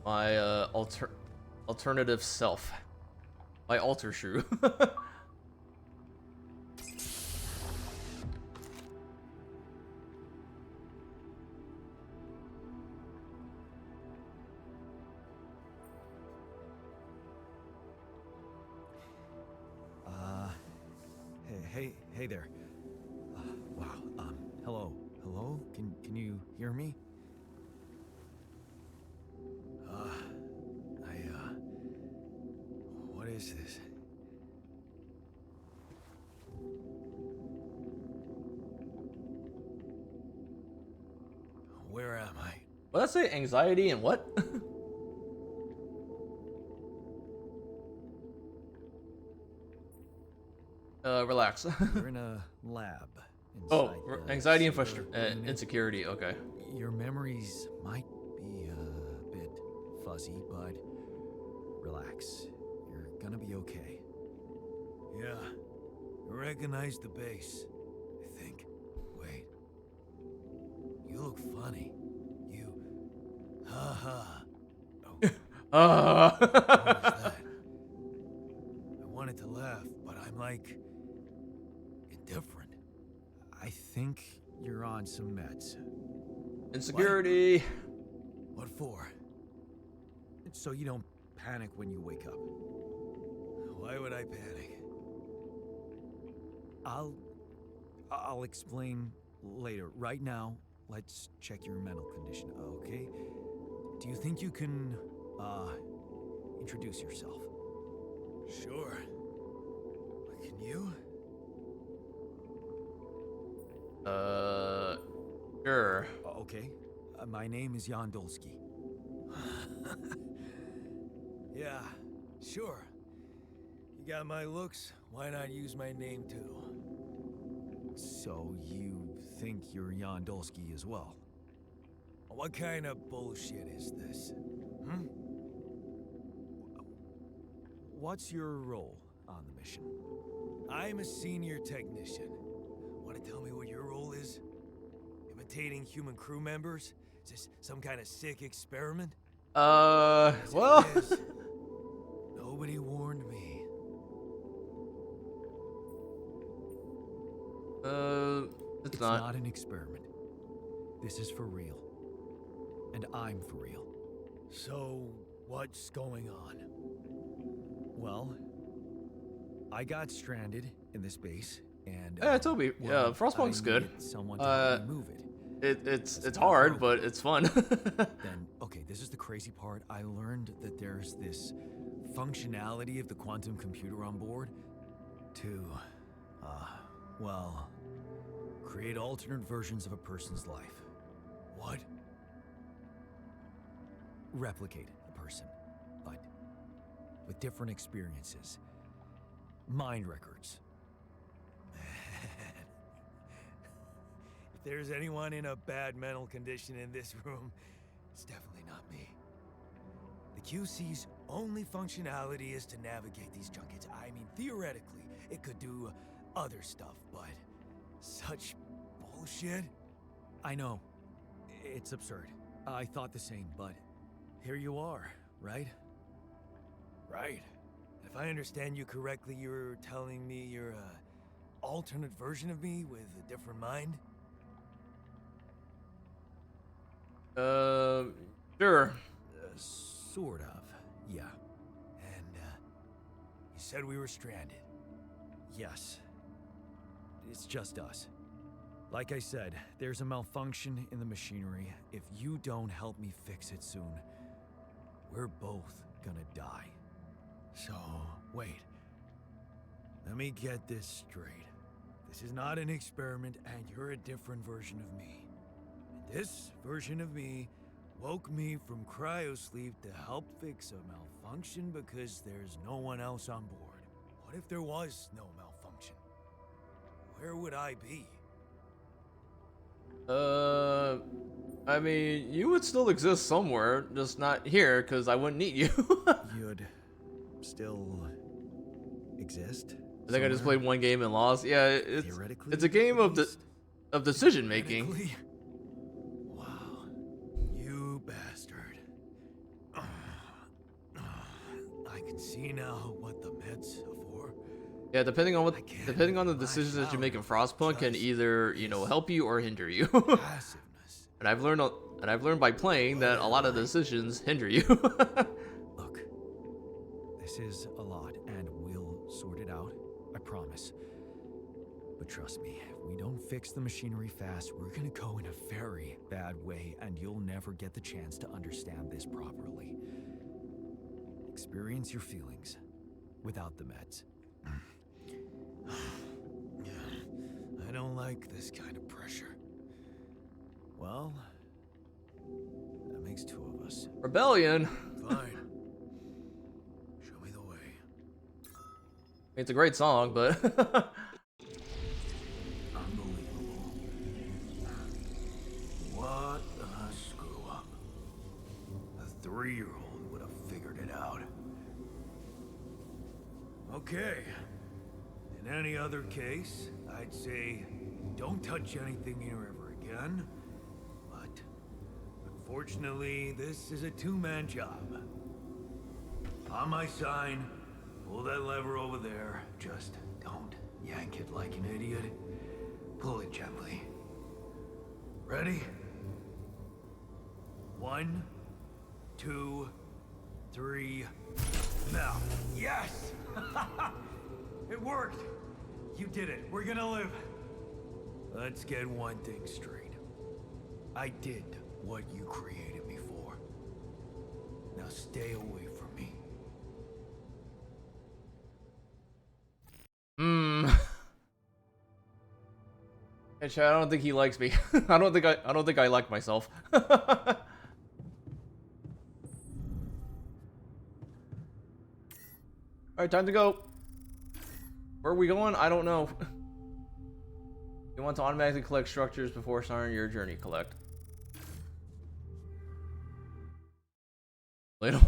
alternative self. My alter shrew. Hey there. Wow. Hello. Hello? Can you hear me? What is this? Where am I? What did I say? Anxiety and what? Relax. You're in a lab. Oh, inside the anxiety and sewer unit. insecurity. Okay. Your memories might be a bit fuzzy, but relax. You're gonna be okay. Yeah, I recognize the base, I think. Wait. You look funny. You... Ha. Oh, what was that? I wanted to laugh, but I'm like... indifferent. I think you're on some meds. Insecurity. What for? So you don't panic when you wake up. Why would I panic? I'll explain later. Right now, let's check your mental condition, okay? Do you think you can, introduce yourself? Sure. But can you? Sure. Okay. My name is Yandolski. Yeah, sure. You got my looks, why not use my name too? So you think you're Yandolski as well? What kind of bullshit is this? Hmm? What's your role on the mission? I'm a senior technician. Want to tell me what your role is? Imitating human crew members? Is this some kind of sick experiment? Well. Nobody warned me. It's It's not. not an experiment. This is for real. And I'm for real. So, what's going on? Well, I got stranded in this base, and Yeah, Toby. well, Yeah, Frostpunk's I good. needed someone to help me move it. It's hard, but it's fun. Then, okay, this is the crazy part. I learned that there's this functionality of the quantum computer on board to, well, create alternate versions of a person's life. What? Replicate a person, but with different experiences. Mind records. If there's anyone in a bad mental condition in this room, it's definitely not me. The QC's only functionality is to navigate these junkets. I mean, theoretically, it could do other stuff, but such bullshit? I know. It's absurd. I thought the same, but here you are, right? Right. If I understand you correctly, you're telling me you're a alternate version of me with a different mind? Sure. Sort of, yeah. And, you said we were stranded. Yes. It's just us. Like I said, there's a malfunction in the machinery. If you don't help me fix it soon, we're both gonna die. So, wait. Let me get this straight. This is not an experiment, and you're a different version of me. And this version of me woke me from cryosleep to help fix a malfunction because there's no one else on board. What if there was no malfunction? Where would I be? I mean, you would still exist somewhere, just not here, because I wouldn't need you. You'd still exist? I think I just played one game and lost. Yeah, it's a game at of least? of decision making. Theoretically? Wow. You bastard. I can see now what the meds are for. Yeah, depending on I can't depending on the lash decisions that you make in out. Frostpunk can Just either, you know, help you or hinder you. Passiveness. And I've learned by playing that a lot of decisions hinder you. Look, this is a lot, and we'll sort it out. I promise. But trust me, if we don't fix the machinery fast, we're gonna go in a very bad way, and you'll never get the chance to understand this properly. Experience your feelings without the meds. I don't like this kind of pressure. Well, that makes two of us. Rebellion. Fine. Show me the way. It's a great song, but Unbelievable. What a screw up. A 3-year-old would have figured it out. Okay. In any other case, I'd say don't touch anything here ever again. But unfortunately, this is a two-man job. On my sign, pull that lever over there. Just don't yank it like an idiot. Pull it gently. Ready? 1, 2, 3. Now. Yes! It worked! You did it. We're gonna live. Let's get one thing straight. I did what you created me for. Now stay away from me. Hey, Chad, I don't think he likes me. I don't think I like myself. Alright, time to go. Where are we going? I don't know. You want to automatically collect structures before starting your journey. Collect. Later.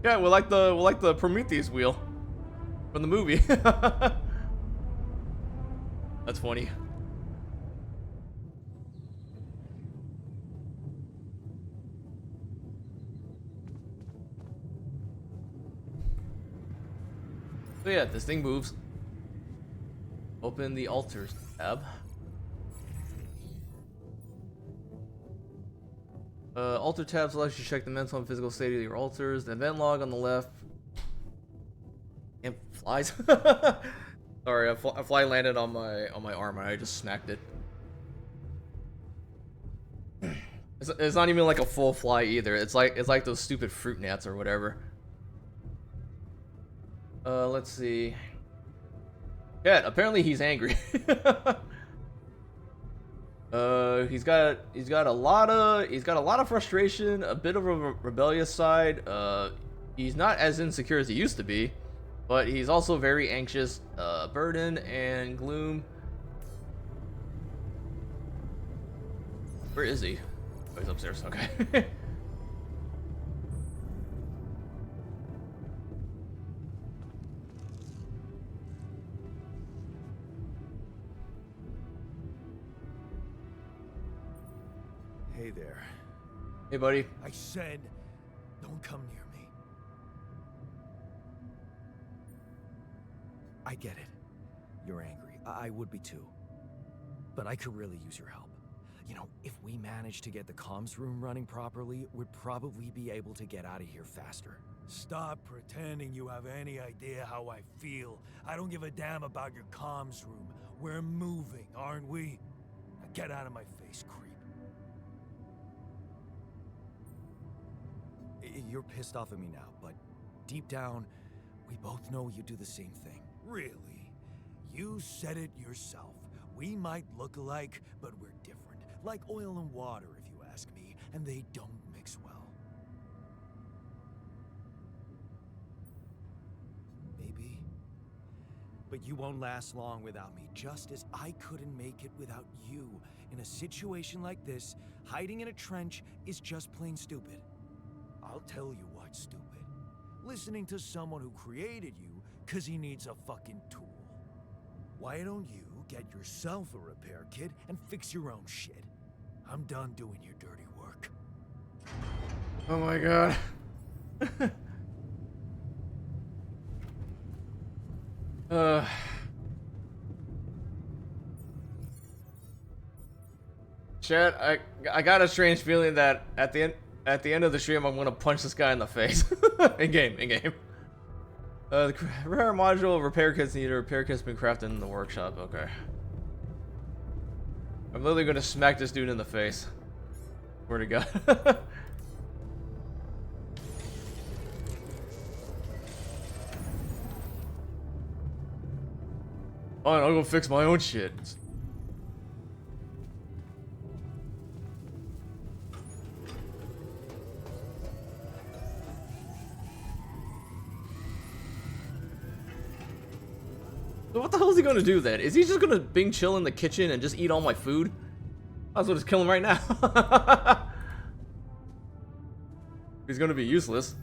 Yeah, we're like the Prometheus wheel from the movie. That's funny. So yeah, this thing moves. Open the altars tab. Altar tabs allows you to check the mental and physical state of your altars. The event log on the left. And flies. Sorry, a fly landed on my arm and I just smacked it. It's not even like a full fly either. It's like those stupid fruit gnats or whatever. Let's see. Yeah, apparently he's angry. He's got a lot of frustration, a bit of a rebellious side. He's not as insecure as he used to be, but he's also very anxious, burden and gloom. Where is he? Oh, he's upstairs. Okay. Hey there. Hey, buddy. I said, don't come near me. I get it. You're angry. I would be too. But I could really use your help. You know, if we manage to get the comms room running properly, we'd probably be able to get out of here faster. Stop pretending you have any idea how I feel. I don't give a damn about your comms room. We're moving, aren't we? Now get out of my face, creep. You're pissed off at me now, but deep down, we both know you do the same thing. Really? You said it yourself. We might look alike, but we're different. Like oil and water, if you ask me. and they don't mix well. Maybe. But you won't last long without me, just as I couldn't make it without you. In a situation like this, hiding in a trench is just plain stupid. I'll tell you what's stupid. Listening to someone who created you because he needs a fucking tool. Why don't you get yourself a repair kit and fix your own shit? I'm done doing your dirty work. Oh my god. Chat, I got a strange feeling that at the end of the stream I'm gonna punch this guy in the face. in game. The repair module repair kits needed. Repair kit's been crafted in the workshop. Okay. I'm literally gonna smack this dude in the face. Where to go? Fine, I'll go fix my own shit. So what the hell is he gonna do then? Is he just gonna bing chill in the kitchen and just eat all my food? That's what is killing him right now. He's gonna be useless.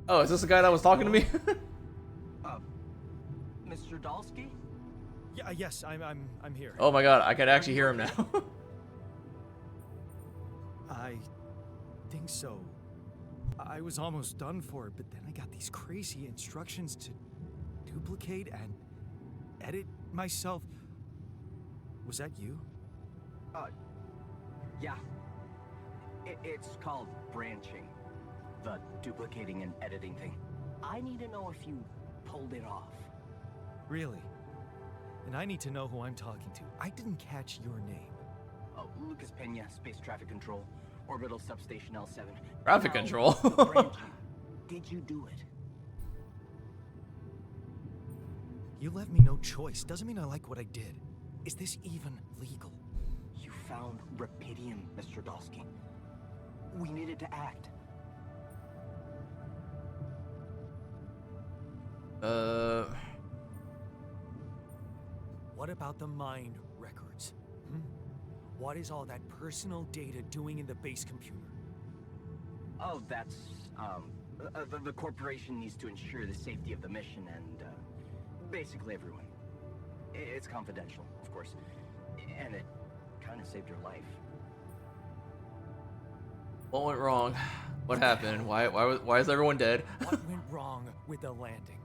Oh, is this the guy that was talking to me? Mr. Dalsky? Yeah, yes, I'm here. Oh my god, I can actually hear him now. I think so. I was almost done for it, but then I got these crazy instructions to duplicate and edit myself. Was that you? Yeah. It's called branching. The duplicating and editing thing. I need to know if you pulled it off. Really? And I need to know who I'm talking to. I didn't catch your name. Oh, Lucas Pena, Space Traffic Control, Orbital Substation L7. Traffic Now, control. the branching. Did you do it? You left me no choice. Doesn't mean I like what I did. Is this even legal? You found Rapidium, Mr. Dalsky. We needed to act. What about the mind records? What is all that personal data doing in the base computer? Oh, that's, the corporation needs to ensure the safety of the mission and, basically everyone. It's confidential, of course. And it kind of saved your life. What went wrong? What happened? Why is everyone dead? What went wrong with the landing?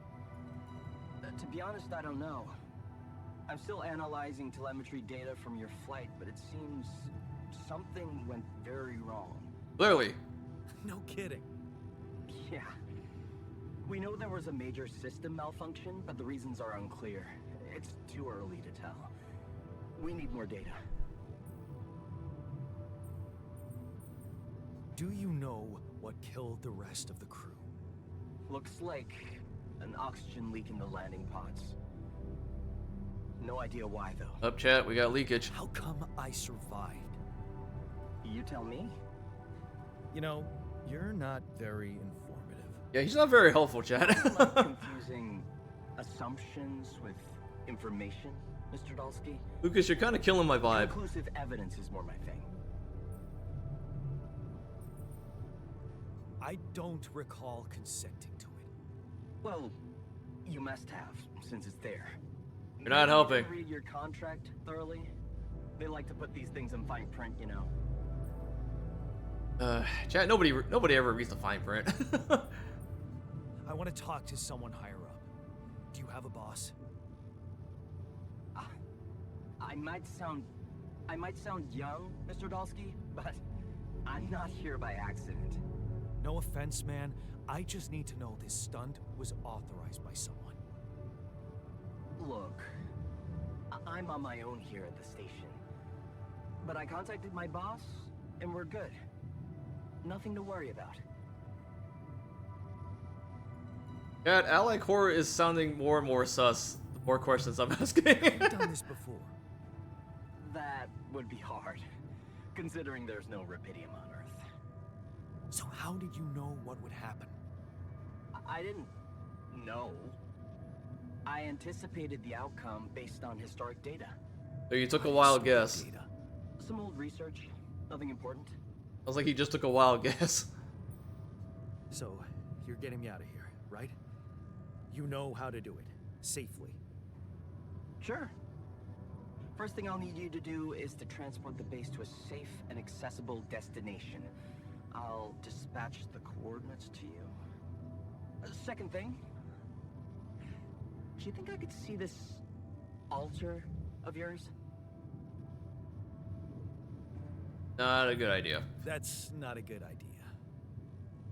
To be honest, I don't know. I'm still analyzing telemetry data from your flight, but it seems something went very wrong. Clearly. No kidding. Yeah. We know there was a major system malfunction, but the reasons are unclear. It's too early to tell. We need more data. Do you know what killed the rest of the crew? Looks like an oxygen leak in the landing pods. No idea why, though. Up, chat. We got leakage. How come I survived? You tell me? You know, you're not very informative. Yeah, he's not very helpful, chat. Like confusing assumptions with information, Mr. Dalsky? Lucas, you're kind of killing my vibe. Conclusive evidence is more my thing. I don't recall consenting to it. Well, you must have, since it's there. You're not Maybe you helping. didn't read your contract thoroughly? They like to put these things in fine print, you know. Chat, nobody ever reads the fine print. I want to talk to someone higher up. Do you have a boss? I might sound young, Mr. Dalsky, but I'm not here by accident. No offense, man. I just need to know this stunt was authorized by someone. Look, I'm on my own here at the station. But I contacted my boss, and we're good. Nothing to worry about. Chat, Allied Horror is sounding more and more sus the more questions I'm asking. I've done this before. That would be hard. considering there's no rubidium on Earth. So how did you know what would happen? I didn't know. I anticipated the outcome based on historic data. So you took a wild guess. Data. Some old research, nothing important. I was like, he just took a wild guess. So, you're getting me out of here, right? You know how to do it. Safely. Sure. First thing I'll need you to do is to transport the base to a safe and accessible destination. I'll dispatch the coordinates to you. Second thing, do you think I could see this altar of yours? Not a good idea. That's not a good idea.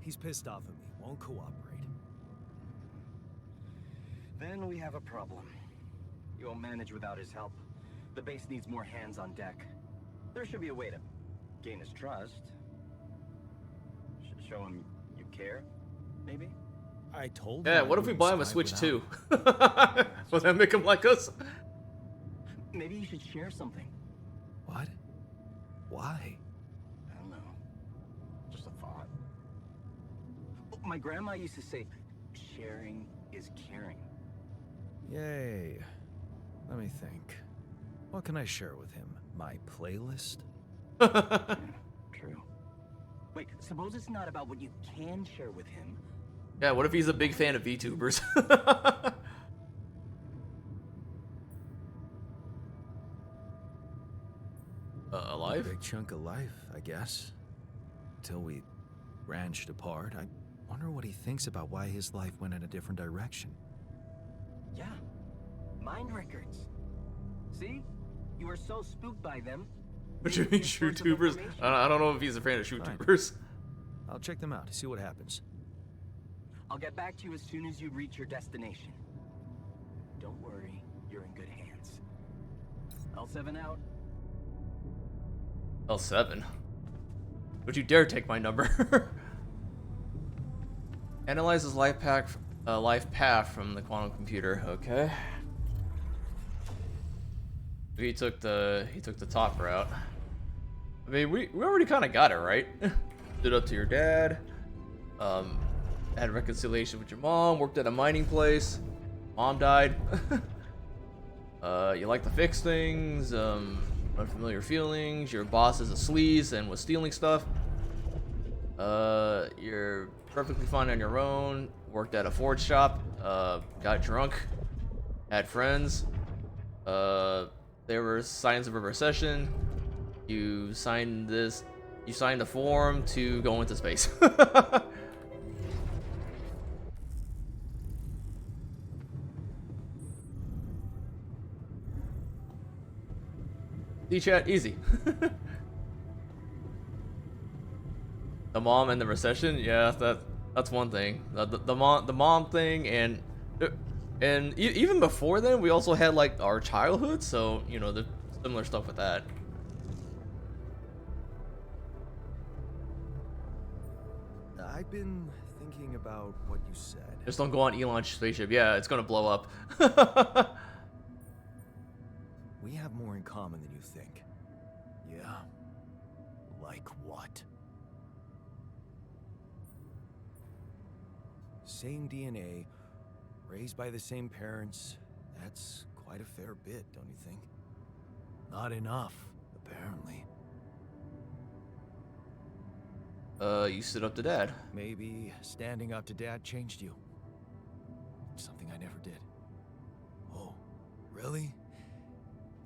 He's pissed off at me, won't cooperate. Then we have a problem. You won't manage without his help. The base needs more hands on deck. There should be a way to gain his trust. Show him you care, maybe? I told Yeah, him. what I if we wouldn't buy him a side Switch without- too? Will that make him like us? Maybe you should share something. What? Why? I don't know. Just a thought. My grandma used to say, sharing is caring. Yay. Let me think. What can I share with him? My playlist? True. Wait, suppose it's not about what you can share with him. Yeah, what if he's a big fan of VTubers? A Alive? big chunk of life, I guess. Till we branched apart. I wonder what he thinks about why his life went in a different direction. Yeah. Mind records. See? You were so spooked by them. What you you mean, need a source of shootubers? information. I don't know if he's a fan of Fine. shootubers. I'll check them out, see what happens. I'll get back to you as soon as you reach your destination. Don't worry, you're in good hands. L7 out. L7. Don't you dare take my number. Analyzes life path from the quantum computer. Okay. He took the top route. I mean, we already kind of got it, right? Stood up to your dad. Had reconciliation with your mom. Worked at a mining place. Mom died. You like to fix things. Unfamiliar feelings. Your boss is a sleaze and was stealing stuff. You're perfectly fine on your own. Worked at a Ford shop. Got drunk. Had friends. There were signs of a recession. You signed this. You signed the form to go into space. D-chat, easy. The mom and the recession, yeah, that's one thing. The mom thing, and even before then, we also had like our childhood, so you know the similar stuff with that. I've been thinking about what you said. Just don't go on Elon's spaceship. Yeah, it's gonna blow up. We have more in common than you think. Yeah. Like what? Same DNA, raised by the same parents. That's quite a fair bit, don't you think? Not enough, apparently. You stood up to dad. Maybe standing up to Dad changed you. Something I never did. Oh, really?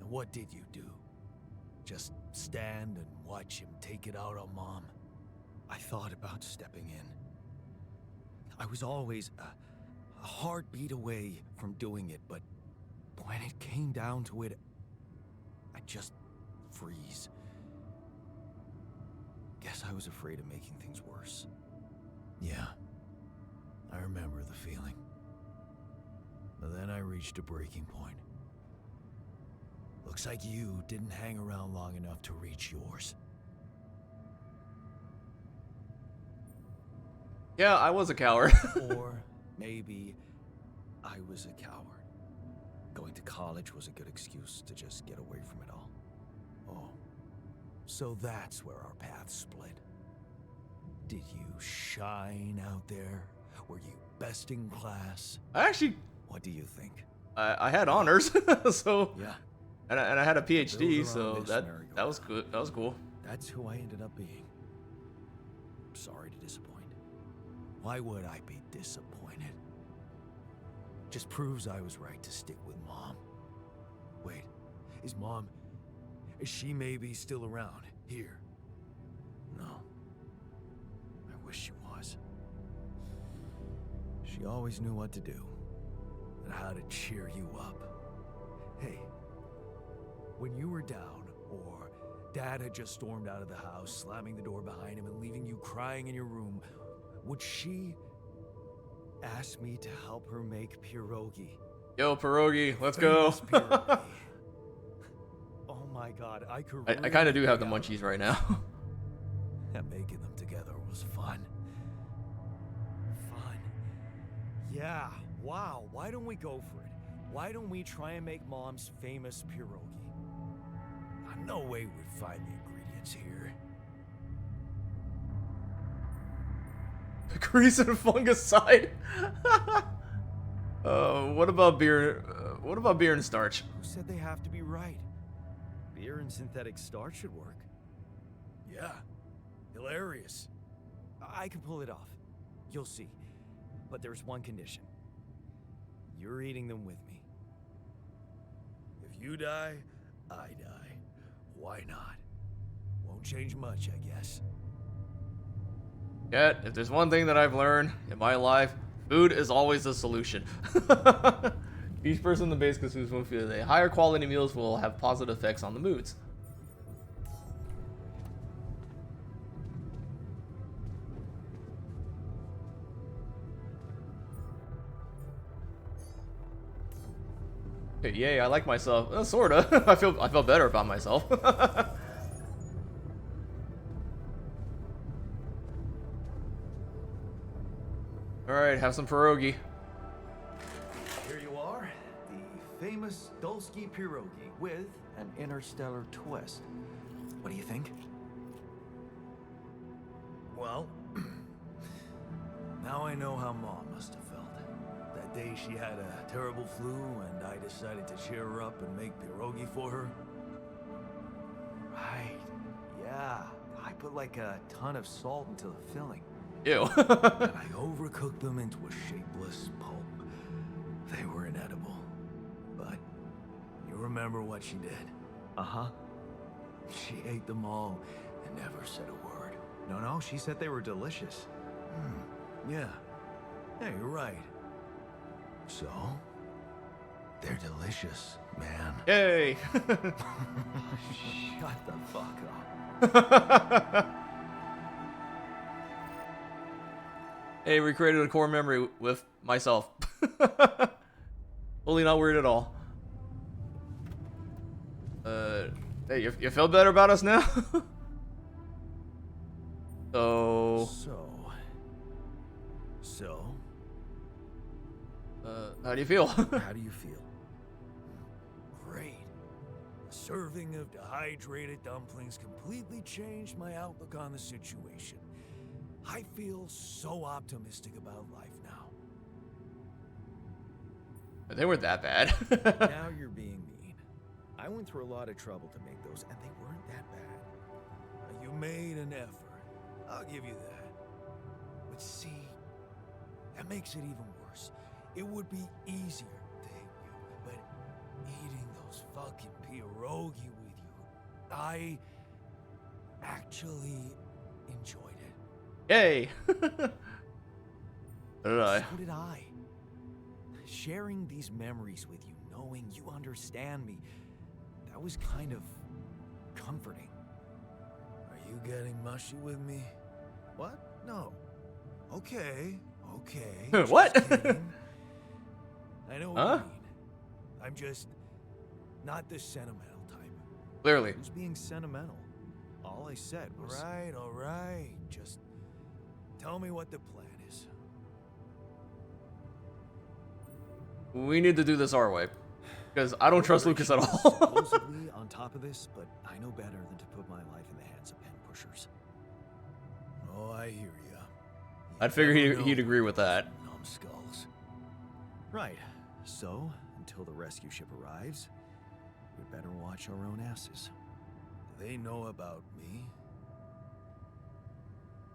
And what did you do? Just stand and watch him take it out on Mom? I thought about stepping in. I was always a heartbeat away from doing it, but when it came down to it, I'd just freeze. Guess I was afraid of making things worse. Yeah, I remember the feeling. But then I reached a breaking point. Looks like you didn't hang around long enough to reach yours. Yeah, I was a coward. Or maybe I was a coward. Going to college was a good excuse to just get away from it all. Oh, So that's where our paths split. Did you shine out there? Were you best in class? I actually, What do you think? I had honors, so Yeah, and I had a PhD, Build around so this that was merry-go-round. good. That was cool. that's who I ended up being. Sorry to disappoint. Why would I be disappointed? Just proves I was right to stick with Mom. Wait, is she maybe still around here? No. I wish she was. She always knew what to do and how to cheer you up. Hey, when you were down, or Dad had just stormed out of the house, slamming the door behind him and leaving you crying in your room, would she ask me to help her make pierogi? Yo, pierogi, let's go. Famous pierogi. Oh my God, I could. I kind of really do have the dig out munchies right now. And making them together was fun. Fun. Yeah, wow, why don't we go for it? Why don't we try and make Mom's famous pierogi? No way we'd find the ingredients here. Grease and fungicide. What about beer? What about beer and starch? Who said they have to be right? Beer and synthetic starch should work. Yeah, hilarious. I can pull it off. You'll see. But there's one condition. You're eating them with me. If you die, I die. Why not? Won't change much, I guess. Yet, if there's one thing that I've learned in my life, food is always the solution. Each person in the base consumes one food a day. Higher quality meals will have positive effects on the moods. Okay, yay, I like myself. Sorta. I felt better about myself. Alright, have some pierogi. Here you are, the famous Dulski pierogi with an interstellar twist. What do you think? Well, now I know how Mom must have felt. That day she had a terrible flu and I decided to cheer her up and make pierogi for her. Right, yeah. I put like a ton of salt into the filling. Ew. And I overcooked them into a shapeless pulp. They were inedible. But you remember what she did? Uh-huh. She ate them all and never said a word. No, she said they were delicious. Yeah. Yeah, you're right. So, they're delicious, man. Yay. Shut the fuck up. Hey, recreated a core memory with myself. Totally not worried at all. Hey, you feel better about us now? So, how do you feel? How do you feel? Great. A serving of dehydrated dumplings completely changed my outlook on the situation. I feel so optimistic about life now. They weren't that bad. Now you're being mean. I went through a lot of trouble to make those, and they weren't that bad. You made an effort. I'll give you that. But see, that makes it even worse. It would be easier to hate you, but eating those fucking pierogi with you, I actually enjoyed it. Yay. So did I. So did I. Sharing these memories with you, knowing you understand me, that was kind of comforting. Are you getting mushy with me? What? No. Okay. What? Just kidding. I know what Huh? you mean. I'm just not the sentimental type. Clearly. Who's being sentimental? All I said was... All right. Just tell me what the plan is. We need to do this our way. Because I don't trust Lucas at all. Supposedly on top of this, but I know better than to put my life in the hands of pen pushers. Oh, I hear ya. I'd figure he'd agree with that. Numbskulls. Right. So, until the rescue ship arrives, we'd better watch our own asses. They know about me.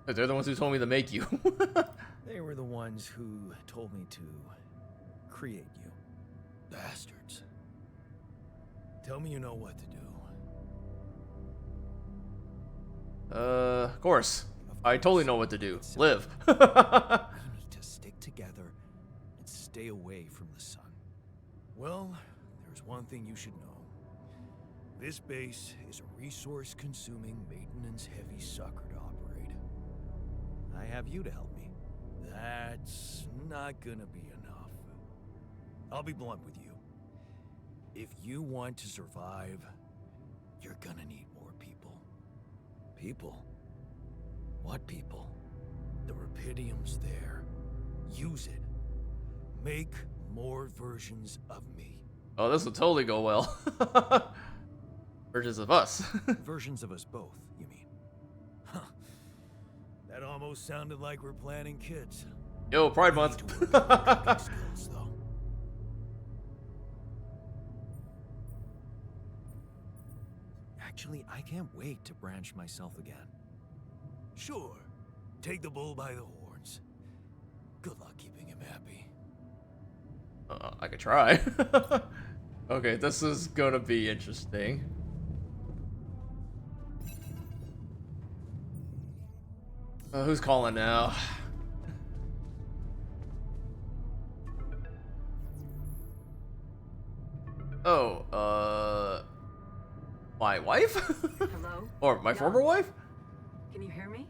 They're the ones who told me to make you. They were the ones who told me to create you. Bastards. Tell me you know what to do. Of course. I totally know what to do. Live. We need to stick together and stay away from the sun. Well, there's one thing you should know. This base is a resource-consuming, maintenance-heavy sucker to operate. I have you to help me. That's not gonna be enough. I'll be blunt with you. If you want to survive, you're gonna need more people. People? What people? The Rapidium's there. Use it. Make more versions of me. Oh, this will totally go well. Versions of us. Versions of us both, you mean? Huh. That almost sounded like we're planning kids. Yo, Pride We need Month. to work on our cooking skills, though. Actually, I can't wait to branch myself again. Sure. Take the bull by the horns. Good luck keeping him happy. I could try. Okay, this is gonna be interesting. Who's calling now? Oh, my wife? Hello? Or my Yeah. former wife? Can you hear me?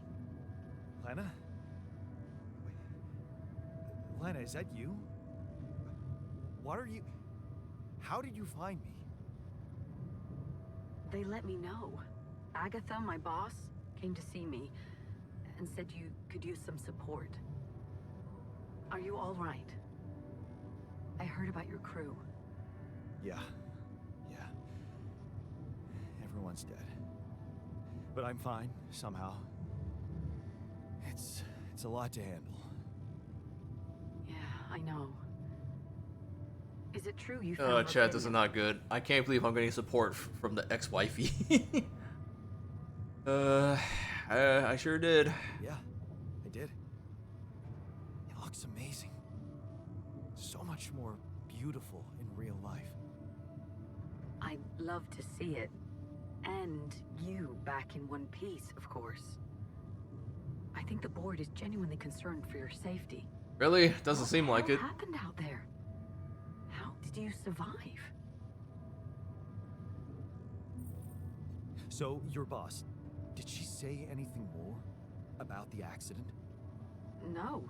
Lana? Lana, is that you? What are you... How did you find me? They let me know. Agatha, my boss, came to see me and said you could use some support. Are you all right? I heard about your crew. Yeah. Everyone's dead. But I'm fine, somehow. It's a lot to handle. Yeah, I know. Is it true you Oh, found chat, this is Rapidium? not good. I can't believe I'm getting support from the ex-wifey. I sure did. Yeah, I did. It looks amazing. So much more beautiful in real life. I'd love to see it. And you back in one piece, of course. I think the board is genuinely concerned for your safety. Really? Doesn't What seem the like hell it. happened out there? How did you survive? So, your boss, did she say anything more about the accident? No.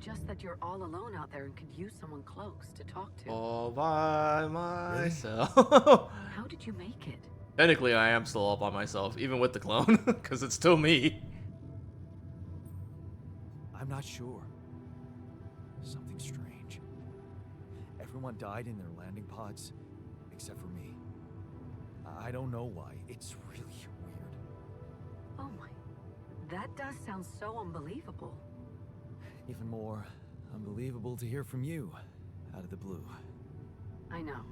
Just that you're all alone out there and could use someone close to talk to. All by myself. How did you make it? Technically, I am still all by myself, even with the clone, because it's still me. I'm not sure. Something strange. Everyone died in their landing pods, except for me. I don't know why. It's really weird. Oh my. That does sound so unbelievable. Even more unbelievable to hear from you, out of the blue. I know.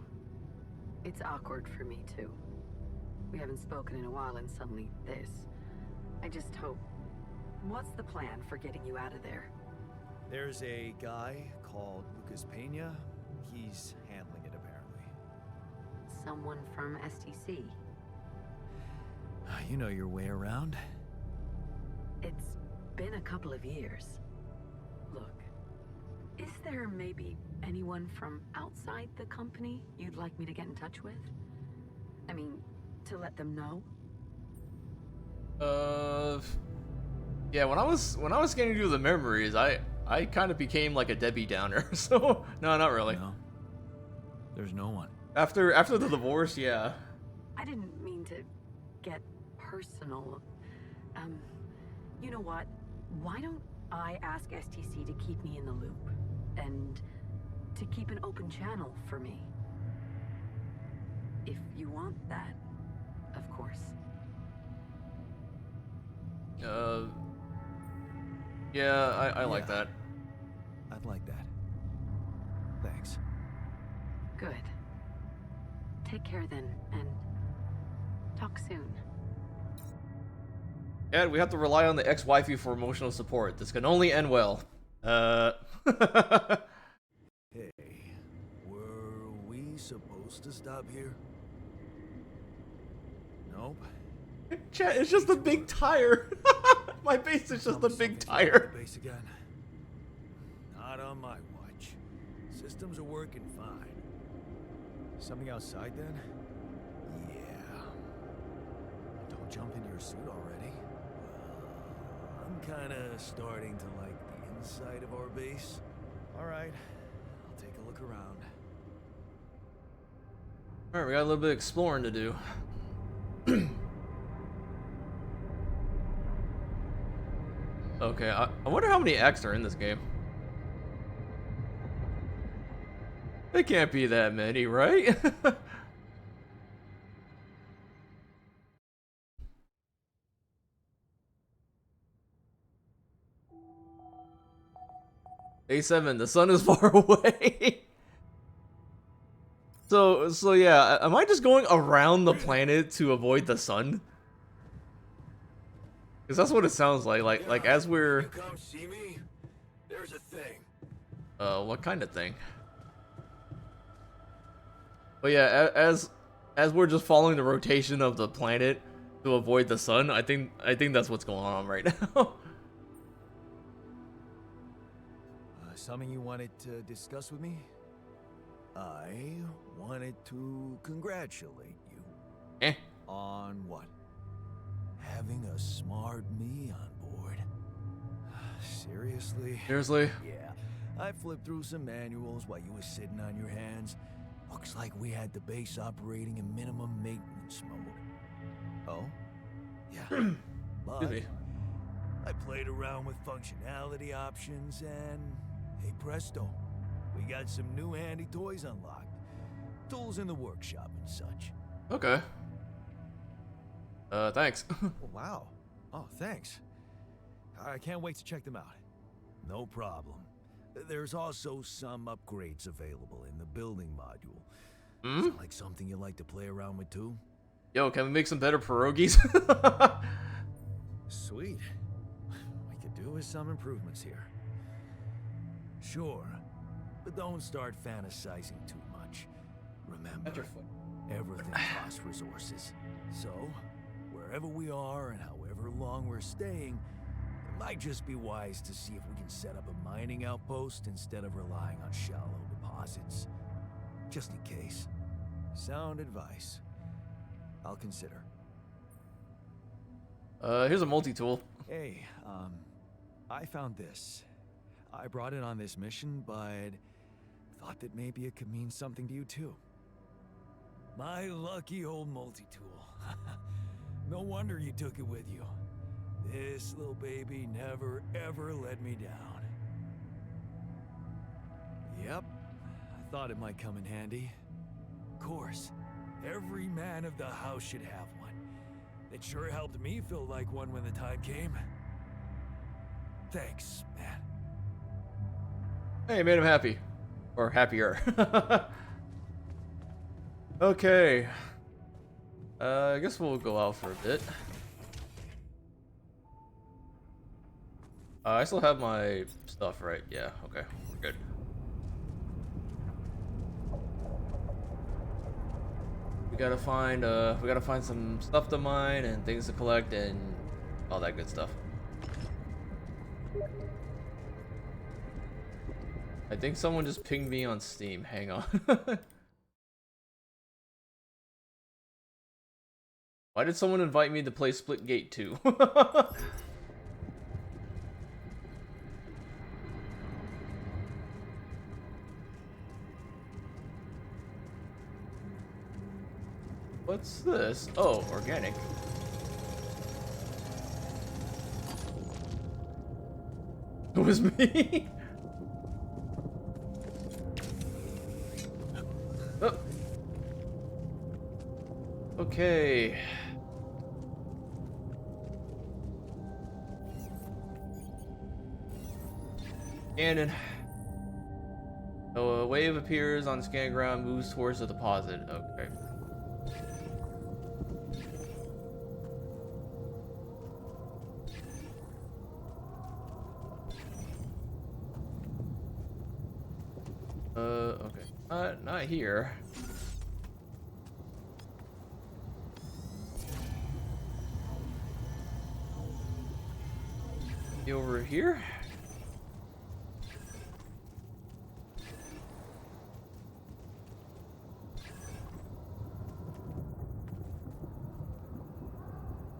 It's awkward for me too. We haven't spoken in a while and suddenly this. I just hope... What's the plan for getting you out of there? There's a guy called Lucas Pena. He's handling it, apparently. Someone from STC. You know your way around. It's been a couple of years. Look, is there maybe anyone from outside the company you'd like me to get in touch with? I mean, to let them know? Yeah, when I was getting through the memories, I kind of became like a Debbie Downer. So no, not really. No. There's no one. After the divorce, yeah. I didn't mean to get personal. You know what? Why don't I ask STC to keep me in the loop? And to keep an open channel for me? If you want that. of course. Yeah, I like Yeah. that. I'd like that. Thanks. Good. Take care then, and talk soon. And we have to rely on the ex-wifey for emotional support. This can only end well. Hey, were we supposed to stop here? Nope. Chat, it's just a big tire. My base is just a big Something's tire. wrong with the base again. Not on my watch. Systems are working fine. Something outside then? Yeah. Don't jump into your suit already. I'm kinda starting to like the inside of our base. Alright, I'll take a look around. Alright, we got a little bit of exploring to do. Okay, I wonder how many acts are in this game. It can't be that many, right? A7, the sun is far away. So yeah, am I just going around the planet to avoid the sun? Because that's what it sounds like. Like as we're You come see me? There's a thing. what kind of thing? But yeah, as we're just following the rotation of the planet to avoid the sun, I think that's what's going on right now. Something you wanted to discuss with me? I wanted to congratulate you. Eh. On what? Having a smart me on board. Seriously? Seriously? Yeah. I flipped through some manuals while you were sitting on your hands. Looks like we had the base operating in minimum maintenance mode. Oh? Yeah. But Excuse me. I played around with functionality options and hey presto, we got some new handy toys unlocked. Tools in the workshop and such. Okay. Thanks. Oh, wow. Oh, thanks. I can't wait to check them out. No problem. There's also some upgrades available in the building module. Sound like something you like to play around with too? Yo, can we make some better pierogies? Sweet. We could do with some improvements here. Sure, but don't start fantasizing too much. Remember, everything costs resources. So, wherever we are and however long we're staying, it might just be wise to see if we can set up a mining outpost instead of relying on shallow deposits. Just in case. Sound advice. I'll consider. Here's a multi-tool. Hey, I found this. I brought it on this mission, but thought that maybe it could mean something to you too. My lucky old multi-tool. No wonder you took it with you. This little baby never ever let me down. Yep, I thought it might come in handy. Of course, every man of the house should have one. It sure helped me feel like one when the time came. Thanks, man. Hey, made him happy. Or happier. Okay. I guess we'll go out for a bit. I still have my stuff, right? Yeah, okay. We're good. We gotta find some stuff to mine and things to collect and all that good stuff. I think someone just pinged me on Steam. Hang on. Why did someone invite me to play Splitgate 2? What's this? Oh, organic. It was me. Oh. Okay. Cannon. So a wave appears on the scan ground, moves towards the deposit. Okay. Okay. Not here. Over here?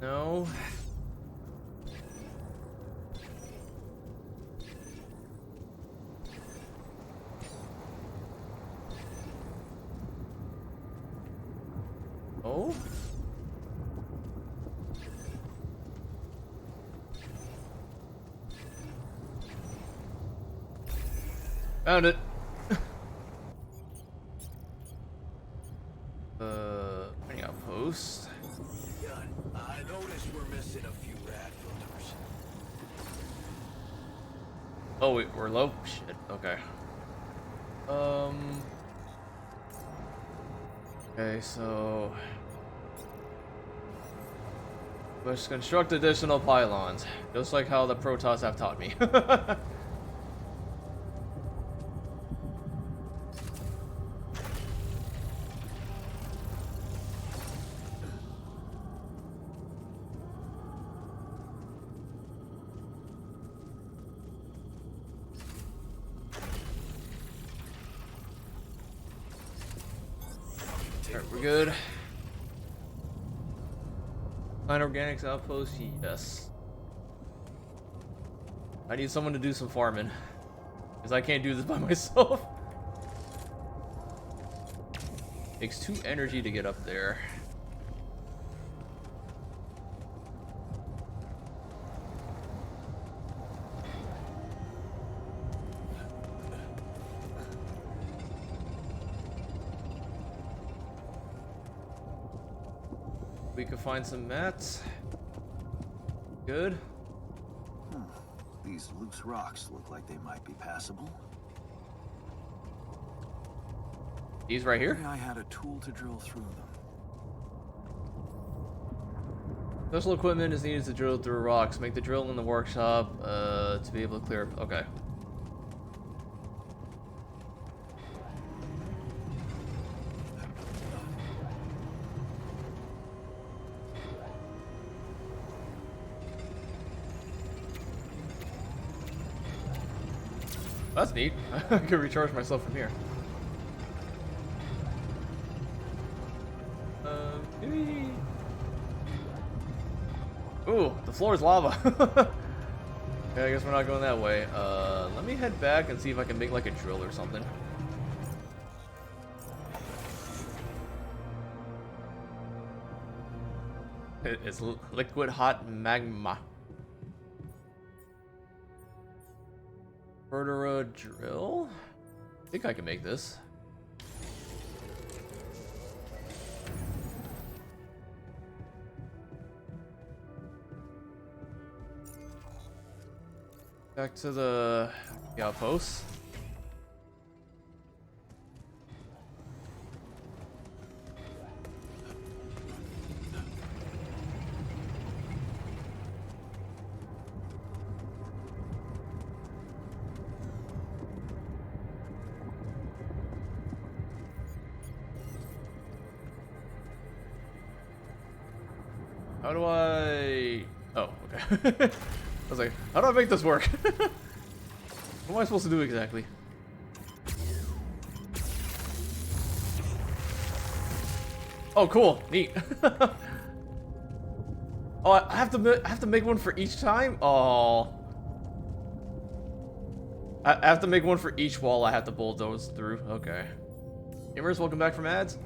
No. Oh? Found it. Any outpost? Yeah, I noticed we're missing a few rad filters. Oh, we're low? Shit, okay. Okay, so... let's construct additional pylons. Just like how the Protoss have taught me. Alright, we're good. Find organics outpost, yes. I need someone to do some farming. Because I can't do this by myself. Takes 2 energy to get up there. We could find some mats. Good. These loose rocks look like they might be passable. These right here? Maybe I had a tool to drill through them. Special equipment is needed to drill through rocks. Make the drill in the workshop to be able to clear. Okay. That's neat. I can recharge myself from here. Maybe... ooh, the floor is lava. Okay, I guess we're not going that way. Let me head back and see if I can make like a drill or something. It's liquid hot magma. Vertera drill? I think I can make this. Back to the outpost. How do I... oh, okay. I was like, how do I make this work? What am I supposed to do exactly? Oh, cool. Neat. Oh, I have to make one for each time? Oh. I have to make one for each wall I have to bulldoze through. Okay. Gamers, welcome back from ads.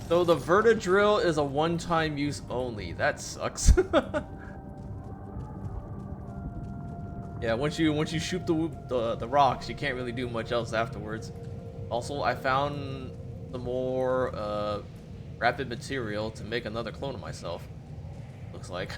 So the Verta drill is a one-time use only. That sucks. Yeah, once you shoot the rocks, you can't really do much else afterwards. Also, I found the more rapid material to make another clone of myself. Looks like.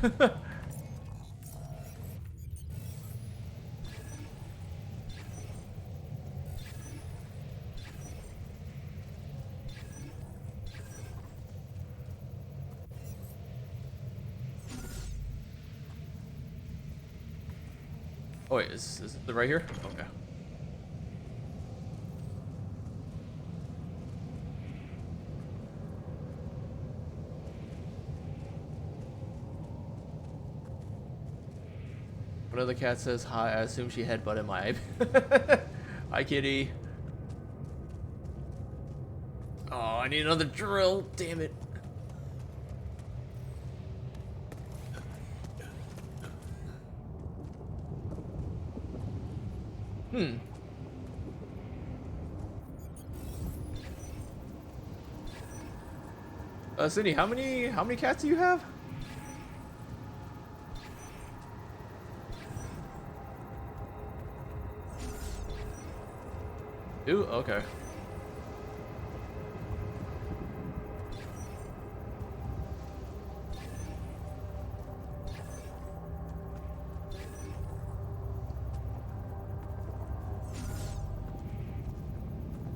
Oh wait, is it right here? Okay. One of the cats says hi. I assume she headbutted my Hi, kitty. Oh, I need another drill. Damn it. Hmm. Sydney, how many cats do you have? Two? Okay.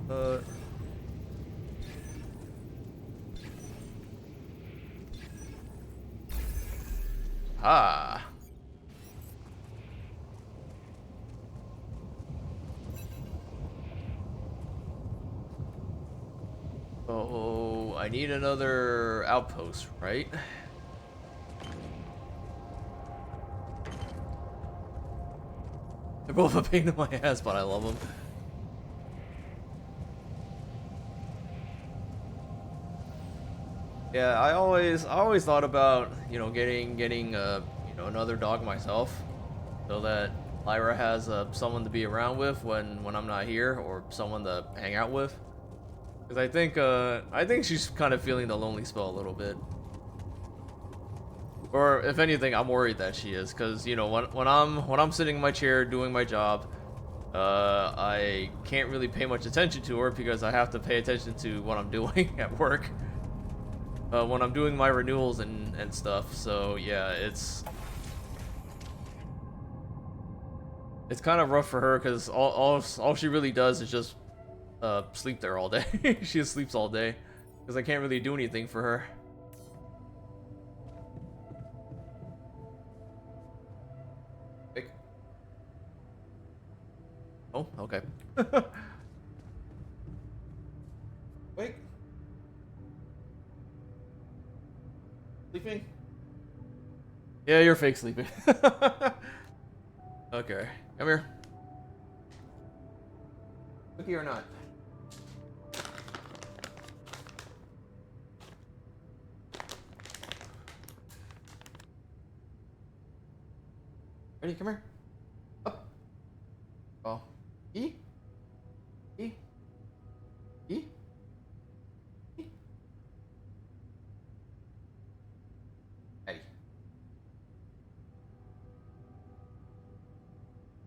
Uh. Ah. Oh, I need another outpost, right? They're both a pain in my ass, but I love them. Yeah, I always thought about, you know, getting another dog myself, so that Lyra has someone to be around with when I'm not here, or someone to hang out with. Because I think she's kind of feeling the lonely spell a little bit. Or if anything, I'm worried that she is, because you know when I'm sitting in my chair doing my job, I can't really pay much attention to her because I have to pay attention to what I'm doing at work. When I'm doing my renewals and stuff. So yeah, it's kind of rough for her because all she really does is just sleep there all day. She just sleeps all day because I can't really do anything for her. Like, oh, okay. Wait. Sleeping? Yeah, you're fake sleeping. Okay, come here. Cookie or not? Ready? Come here. Up. Oh. E. E. E. E. Hey.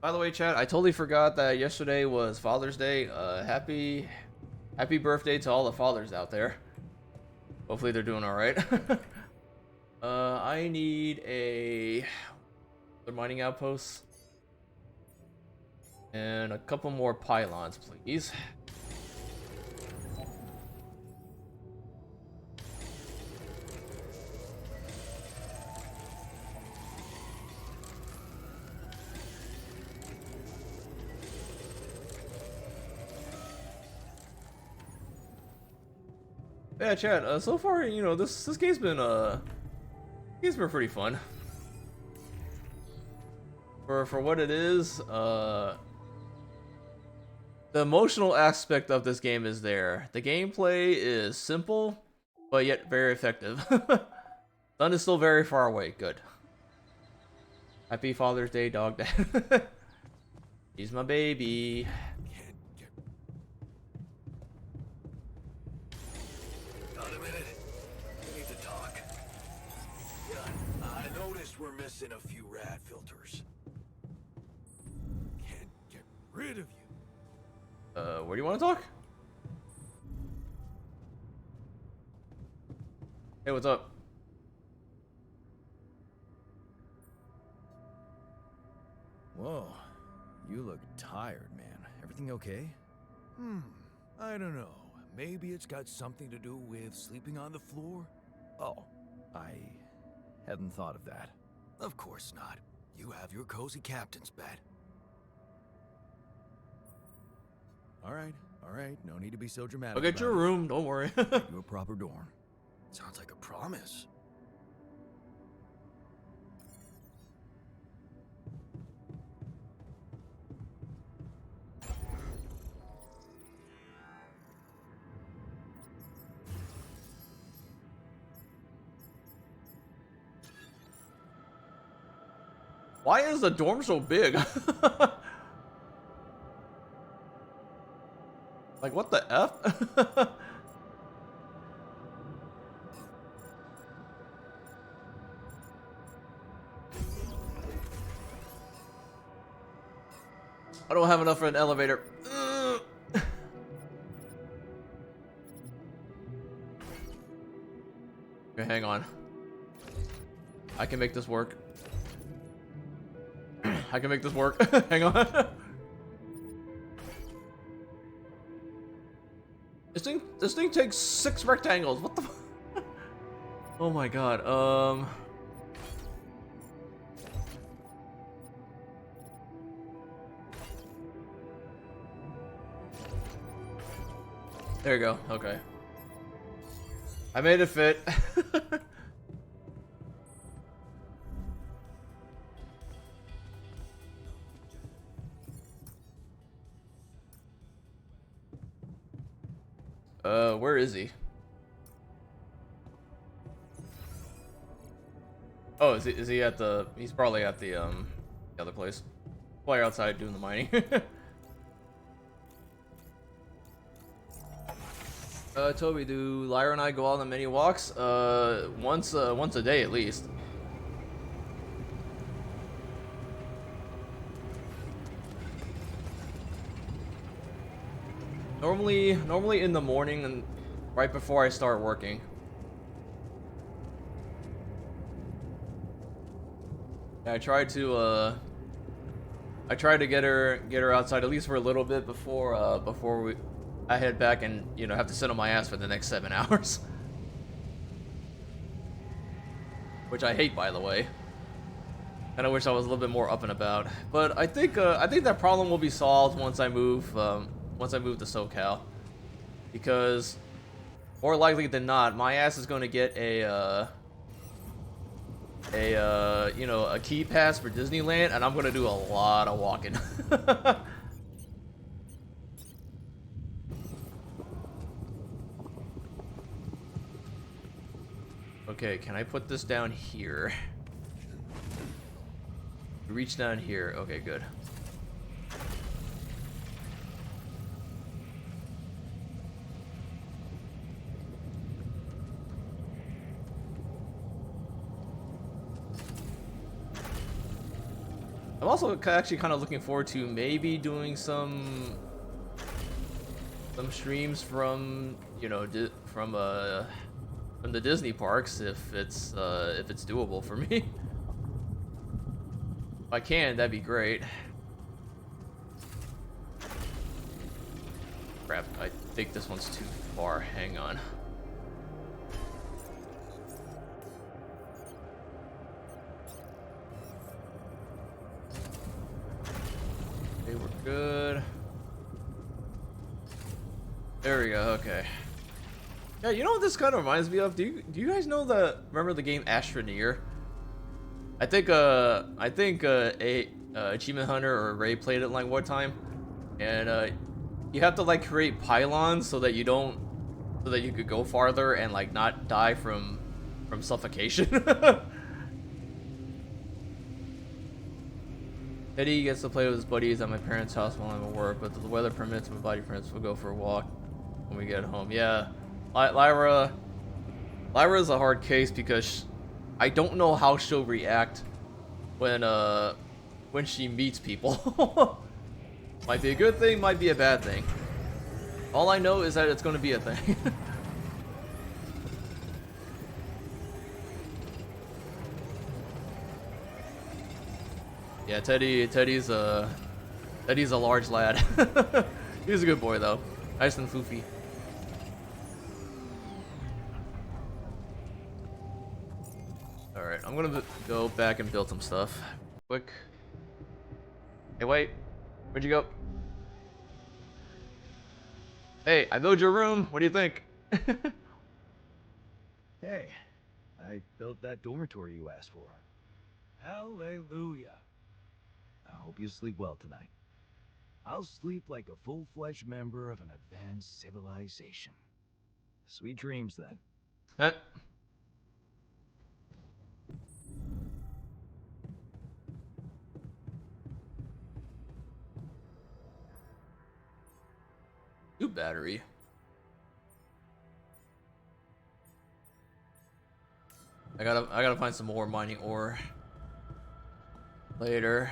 By the way, chat, I totally forgot that yesterday was Father's Day. Happy birthday to all the fathers out there. Hopefully they're doing all right. I need a mining outpost and a couple more pylons, please. Yeah, chat. So far, you know, this game's been pretty fun. For what it is, the emotional aspect of this game is there. The gameplay is simple, but yet very effective. Sun is still very far away. Good. Happy Father's Day, dog dad. He's my baby. Got a minute? We need to talk. Yeah, I noticed we're missing a few rad filters. Can't get rid of you. Where do you want to talk? Hey, what's up? Whoa, you look tired, man. Everything okay? I don't know. Maybe it's got something to do with sleeping on the floor? Oh, I hadn't thought of that. Of course not. You have your cozy captain's bed. All right, all right. No need to be so dramatic. I'll get your about room, don't worry. it. Get you a proper dorm. Sounds like a promise. Why is the dorm so big? Like, what the F? I don't have enough for an elevator. Ugh. Okay, hang on. I can make this work. I can make this work. Hang on. This thing takes 6 rectangles. What the Oh my god. There you go. Okay. I made it fit. Where is he? Oh, is he at the... He's probably at the other place. Probably outside doing the mining. Toby, do Lyra and I go out on many walks? Once a day at least. Normally in the morning and right before I start working. I try to get her outside at least for a little bit before I head back and, you know, have to sit on my ass for the next 7 hours. Which I hate, by the way. And I wish I was a little bit more up and about. But I think that problem will be solved once I move to SoCal. Because more likely than not, my ass is going to get a key pass for Disneyland, and I'm going to do a lot of walking. Okay, can I put this down here? Reach down here. Okay, good. I'm also actually kind of looking forward to maybe doing some streams from, you know, from the Disney parks if it's doable for me. If I can, that'd be great. Crap, I think this one's too far. Hang on. Okay, we're good. There we go, okay. Yeah, you know what this kind of reminds me of? Do you guys know remember the game Astroneer? I think Achievement Hunter or Ray played it like one time, and you have to like create pylons so that you could go farther and like not die from suffocation. Eddie gets to play with his buddies at my parents' house while I'm at work, but the weather permits, my body permits, we'll go for a walk when we get home. Yeah, Lyra's a hard case because I don't know how she'll react when she meets people. Might be a good thing, might be a bad thing. All I know is that it's going to be a thing. Yeah, Teddy's a large lad. He's a good boy though, nice and foofy. All right, I'm gonna go back and build some stuff. Quick. Hey, wait, where'd you go? Hey, I built your room. What do you think? Hey, I built that dormitory you asked for. Hallelujah. I hope you sleep well tonight. I'll sleep like a full-fledged member of an advanced civilization. Sweet dreams, then. Eh, New battery. I gotta find some more mining ore later.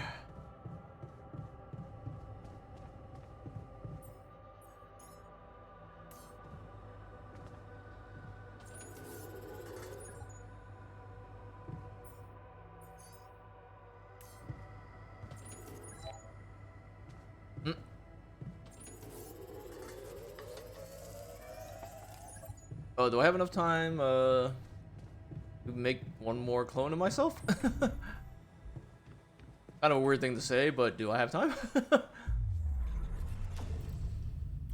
Mm. Oh, do I have enough time to make one more clone of myself? Kind of a weird thing to say, but do I have time?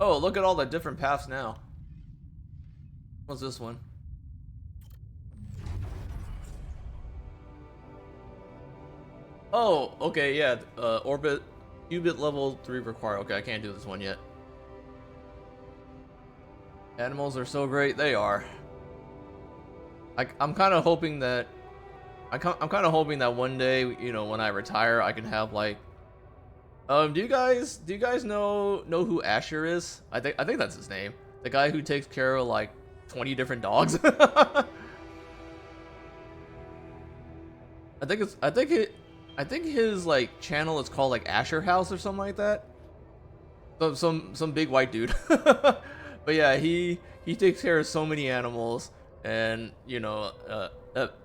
Oh, look at all the different paths now. What's this one? Oh, okay, yeah. Orbit, qubit level 3 required. Okay, I can't do this one yet. Animals are so great. They are. I'm kind of hoping that I'm kind of hoping that one day, you know, when I retire, I can have like. Do you guys know who Asher is? I think that's his name. The guy who takes care of like 20 different dogs. I think his like channel is called like Asher House or something like that. Some big white dude. But yeah, he takes care of so many animals, and you know,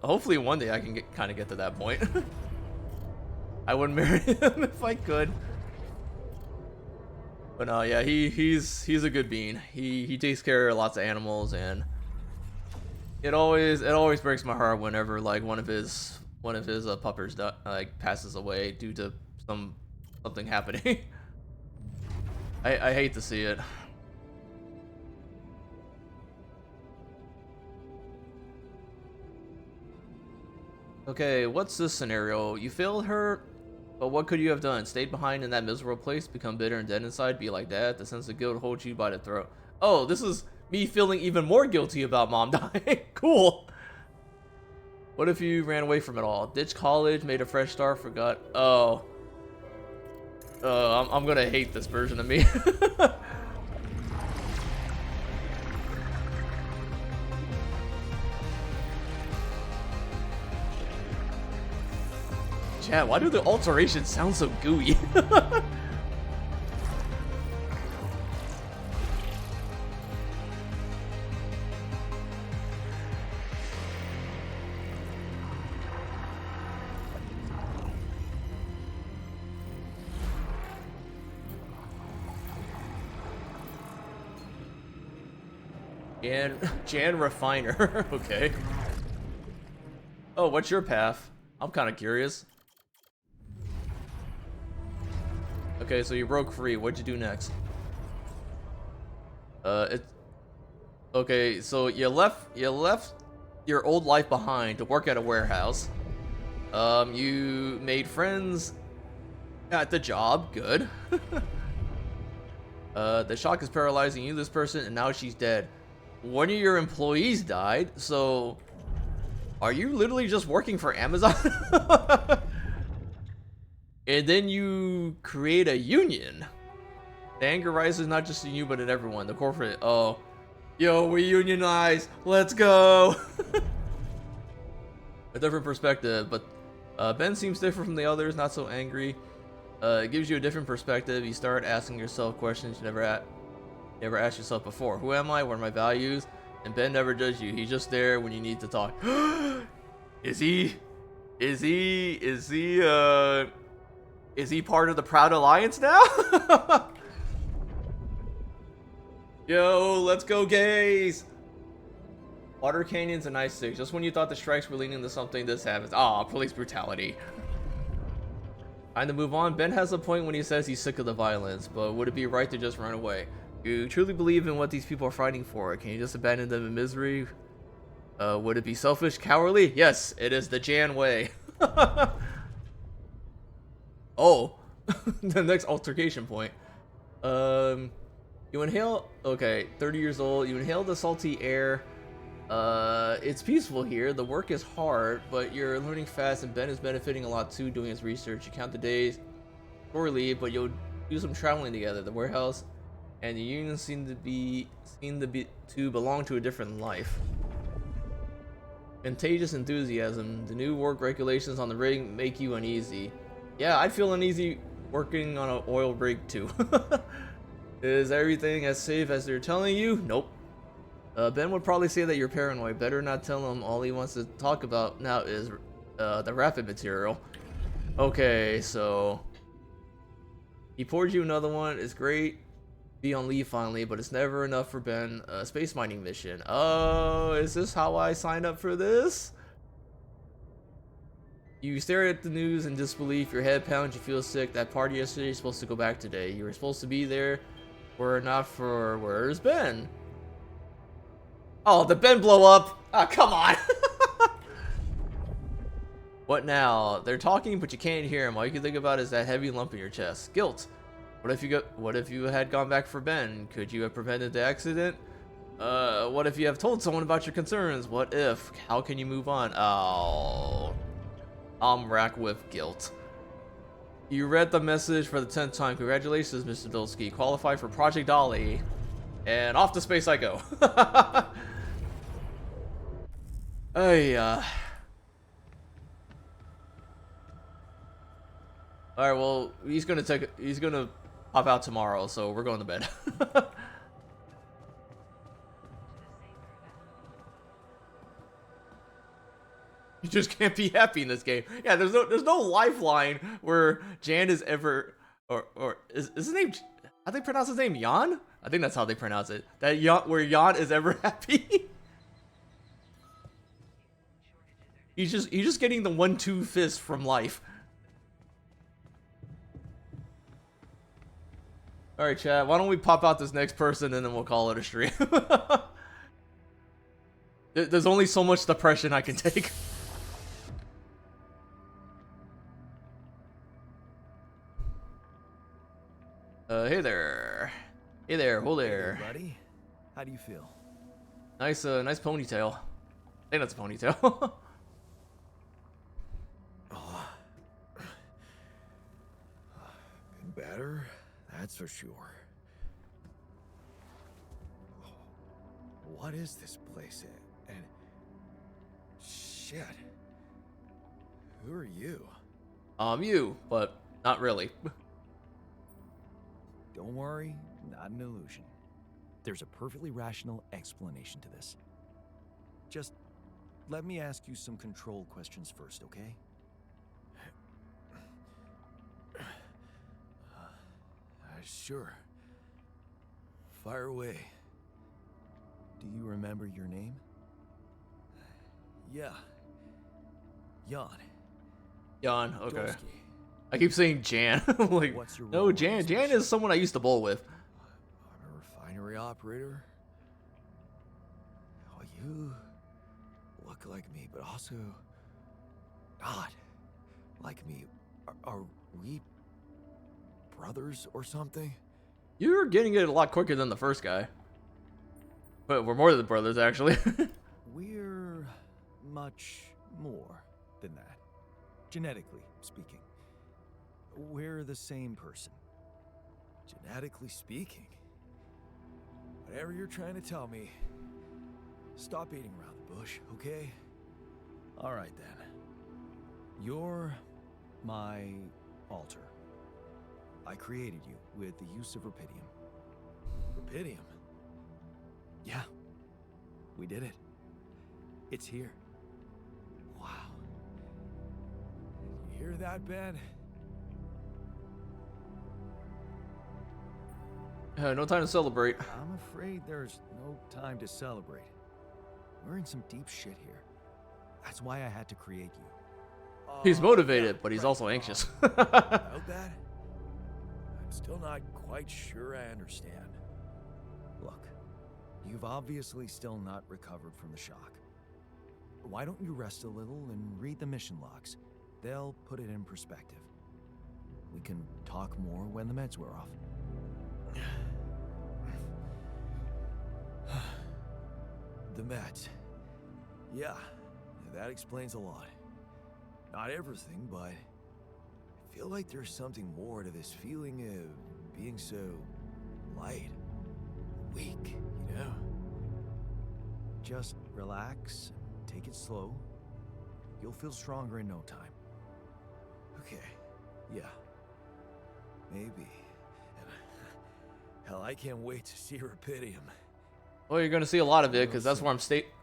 hopefully one day I can kind of get to that point. I wouldn't marry him if I could. But no, yeah, he's a good bean. He takes care of lots of animals, and it always breaks my heart whenever like one of his puppers like passes away due to something happening. I hate to see it. Okay, what's this scenario? You failed her, but what could you have done? Stayed behind in that miserable place, become bitter and dead inside, be like that? The sense of guilt holds you by the throat. Oh, this is me feeling even more guilty about mom dying. Cool. What if you ran away from it all? Ditched college, made a fresh start, forgot. Oh. I'm gonna hate this version of me. Chat, why do the alterations sound so gooey? Jan Refiner. Okay. Oh, what's your path? I'm kind of curious. Okay, so you broke free. What'd you do next? Okay, so you left your old life behind to work at a warehouse. You made friends at the job. Good. The shock is paralyzing you, this person, and now she's dead. One of your employees died, so are you literally just working for Amazon? And then you create a union. The anger rises not just in you, but in everyone. The corporate, oh, yo, we unionize. Let's go. A different perspective, but Ben seems different from the others, not so angry. It gives you a different perspective. You start asking yourself questions you never asked yourself before. Who am I? What are my values? And Ben never judges you. He's just there when you need to talk. Is he part of the Proud Alliance now? Yo, let's go gays. Water canyons and ice sticks. Just when you thought the strikes were leading into something, this happens. Ah, police brutality. Time to move on. Ben has a point when he says he's sick of the violence, but would it be right to just run away? You truly believe in what these people are fighting for. Can you just abandon them in misery? Would it be selfish, cowardly? Yes, it is the Jan way. Oh, the next altercation point. You inhale. Okay, 30 years old. You inhale the salty air. It's peaceful here. The work is hard, but you're learning fast, and Ben is benefiting a lot too doing his research. You count the days before leave, but you'll do some traveling together. The warehouse and the union seem to belong to a different life. Contagious enthusiasm. The new work regulations on the rig make you uneasy. Yeah, I'd feel uneasy working on an oil rig too. Is everything as safe as they're telling you? Nope. Ben would probably say that you're paranoid. Better not tell him. All he wants to talk about now is the rapid material. Okay, so he poured you another one. It's great. Be on leave finally, but it's never enough for Ben. Space mining mission. Oh, is this how I signed up for this? You stare at the news in disbelief. Your head pounds. You feel sick. That party yesterday is supposed to go back today. You were supposed to be there. Were not for. Where's Ben? Oh, the Ben blow up. Ah, come on. What now? They're talking, but you can't hear them. All you can think about is that heavy lump in your chest. Guilt. What if you had gone back for Ben? Could you have prevented the accident? What if you have told someone about your concerns? What if? How can you move on? Oh, I'm racked with guilt. You read the message for the 10th time. Congratulations, Mr. Bilski. Qualified for Project Dolly. And off to space I go. Hey, alright, well, he's gonna pop out tomorrow, so we're going to bed. You just can't be happy in this game. Yeah, there's no lifeline where Jan is ever, or is his name, how do they pronounce his name? Jan? I think that's how they pronounce it. That where Jan is ever happy. He's just getting the 1-2 fist from life. Alright, chat, why don't we pop out this next person and then we'll call it a stream. There's only so much depression I can take. Hey there. Hey there, hold there. Hey, buddy. How do you feel? Nice ponytail. I think that's a ponytail. Been better, that's for sure. What is this place? And shit. Who are you? You, but not really. Don't worry, not an illusion. There's a perfectly rational explanation to this. Just let me ask you some control questions first, okay? Sure. Fire away. Do you remember your name? Yeah. Jan. Jan, okay. Dolsky. I keep saying Jan. I'm like, What's your no, role Jan. in Jan this? is someone I used to bowl with. I'm a refinery operator. Oh, you look like me, but also not like me. Are we brothers or something? You're getting it a lot quicker than the first guy. But we're more than brothers, actually. We're much more than that, genetically speaking. We're the same person. Genetically speaking. Whatever you're trying to tell me, stop beating around the bush, okay? Alright then. You're my alter. I created you with the use of Rapidium. Rapidium? Yeah. We did it. It's here. Wow. You hear that, Ben? No time to celebrate. I'm afraid there's no time to celebrate. We're in some deep shit here. That's why I had to create you. He's motivated, Yeah, but he's right. also anxious. About that? I'm still not quite sure I understand. Look, you've obviously still not recovered from the shock. Why don't you rest a little and read the mission logs? They'll put it in perspective. We can talk more when the meds wear off. The meds. Yeah, that explains a lot. Not everything, but I feel like there's something more to this feeling of being so light, weak, you know? Just relax, take it slow. You'll feel stronger in no time. Okay, yeah. Maybe. Hell, I can't wait to see Rapidium. Well, you're gonna see a lot of it because that's where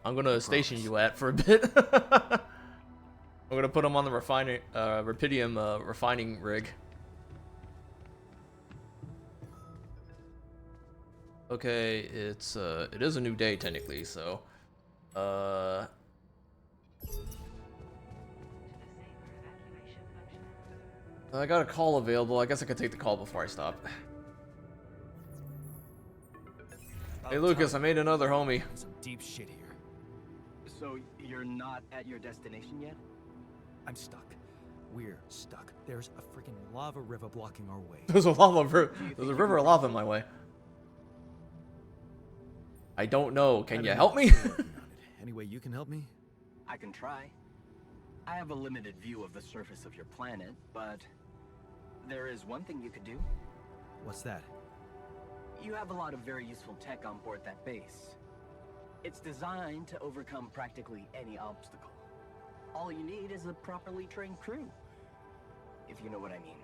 I'm gonna station you at for a bit. I'm gonna put him on the Rapidium refining rig. Okay, it is a new day technically, so I got a call available. I guess I could take the call before I stop. Hey Lucas, I made another homie. Some deep shit here. So you're not at your destination yet? I'm stuck. We're stuck. There's a freaking lava river blocking our way. There's a river of lava in my way. I don't know. Can you help me? Any way you can help me? I can try. I have a limited view of the surface of your planet, but there is one thing you could do. What's that? You have a lot of very useful tech on board that base. It's designed to overcome practically any obstacle. All you need is a properly trained crew, if you know what I mean.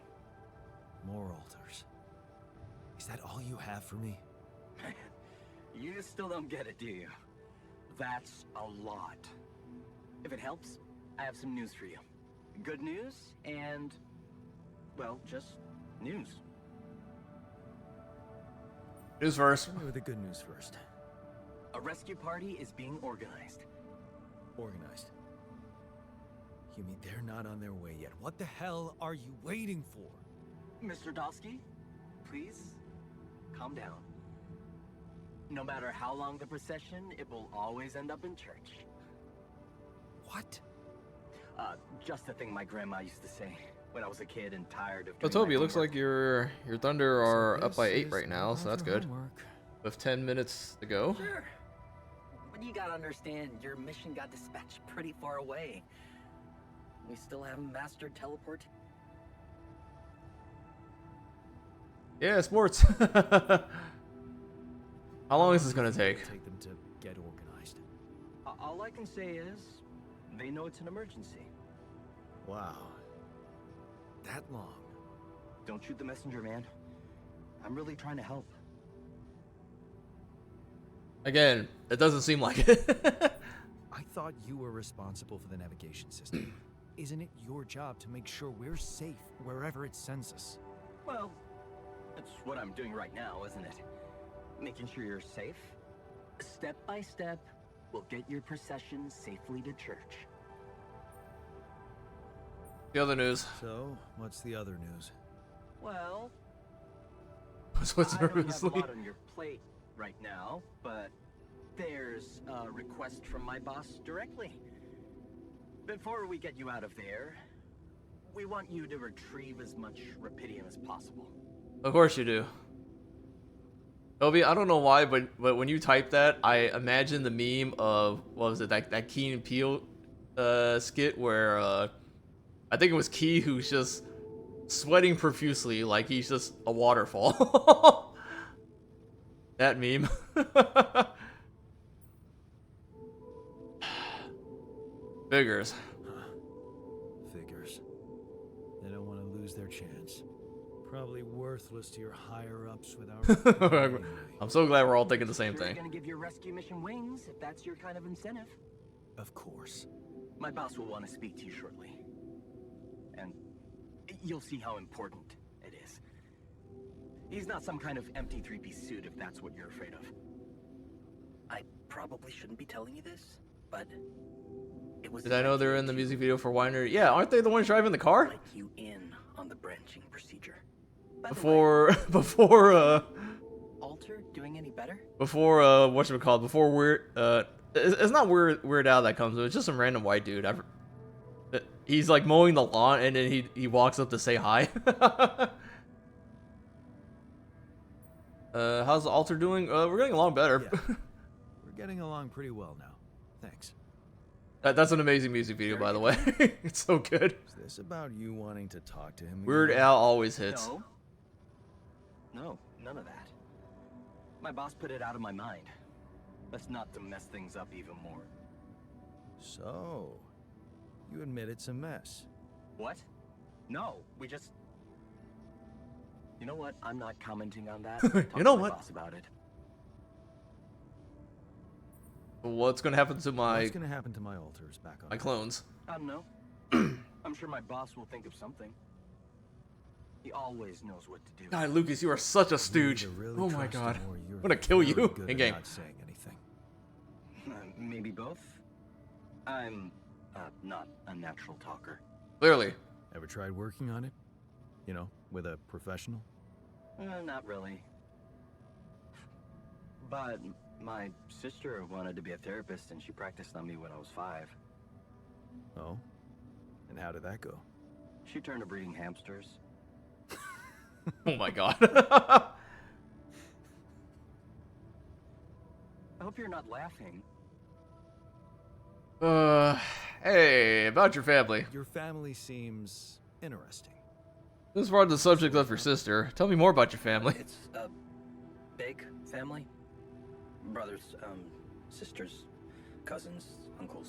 More altars. Is that all you have for me? You still don't get it, do you? That's a lot. If it helps, I have some news for you. Good news and, well, just news. News first. Tell me the good news first. A rescue party is being organized. Organized. You mean they're not on their way yet? What the hell are you waiting for? Mr. Dosky, please, calm down. No matter how long the procession, it will always end up in church. What? Just a thing my grandma used to say when I was a kid and tired of Well, doing Toby, my it looks homework. like your Thunder are So up by this 8 is right now, so that's your good. homework. With 10 minutes to go. Sure. But you gotta understand, your mission got dispatched pretty far away. We still haven't mastered teleport. Yeah, sports. How long is this gonna take? Take them to get organized. All I can say is, they know it's an emergency. Wow. That long. Don't shoot the messenger, man. I'm really trying to help. Again, it doesn't seem like it. I thought you were responsible for the navigation system. Isn't it your job to make sure we're safe wherever it sends us? Well, that's what I'm doing right now, isn't it? Making sure you're safe. Step by step, we'll get your procession safely to church. The other news. So, what's the other news? Well, What's I don't have a nervously? lot on your plate right now, but there's a request from my boss directly. Before we get you out of there, we want you to retrieve as much Rapidium as possible. Of course you do. Toby, I don't know why, but when you type that, I imagine the meme of, what was it, that Key and Peele skit where I think it was Key who's just sweating profusely like he's just a waterfall. That meme. Figures. Figures. They don't want to lose their chance. Probably worthless to your higher-ups without... I'm so glad we're all thinking the same Sure thing. You're gonna give your rescue mission wings if that's your kind of incentive. Of course. My boss will want to speak to you shortly. And you'll see how important it is. He's not some kind of empty three-piece suit if that's what you're afraid of. I probably shouldn't be telling you this, but it was... Did I know they're in the music video for Winery? Yeah, aren't they the ones driving the car? Let you in on the branching procedure. By the way, Before Alter doing any better? better? Before whatchamacallit, before Weird it's not Weird Al that comes, it's just some random white dude. He's like mowing the lawn and then he walks up to say hi. How's the altar doing? We're getting along better. Yeah. We're getting along pretty well now. Thanks. That's an amazing music video, by the way. It's so good. Is this about you wanting to talk to him? Weird again? Al always hits. No. No, none of that. My boss put it out of my mind. That's not to mess things up even more. So, you admit it's a mess. What? No, we just... You know what? I'm not commenting on that. Talk You know to my what? boss about it. What's gonna happen to What's gonna happen to my altars back on? my clones? I don't know. I'm sure my boss will think of something. He always knows what to do. God, Lucas, you are such a You stooge. either really Oh my trust god. him or you're I'm gonna kill very you good in at game. Not saying anything. Maybe both? I'm not a natural talker. Clearly. Ever tried working on it? You know, with a professional? Not really. But my sister wanted to be a therapist and she practiced on me when I was 5. Oh? And how did that go? She turned to breeding hamsters. Oh my god. I hope you're not laughing. Hey, about your family. Your family seems interesting. This brought the subject of your sister. Tell me more about your family. It's a big family. Brothers, sisters, cousins, uncles.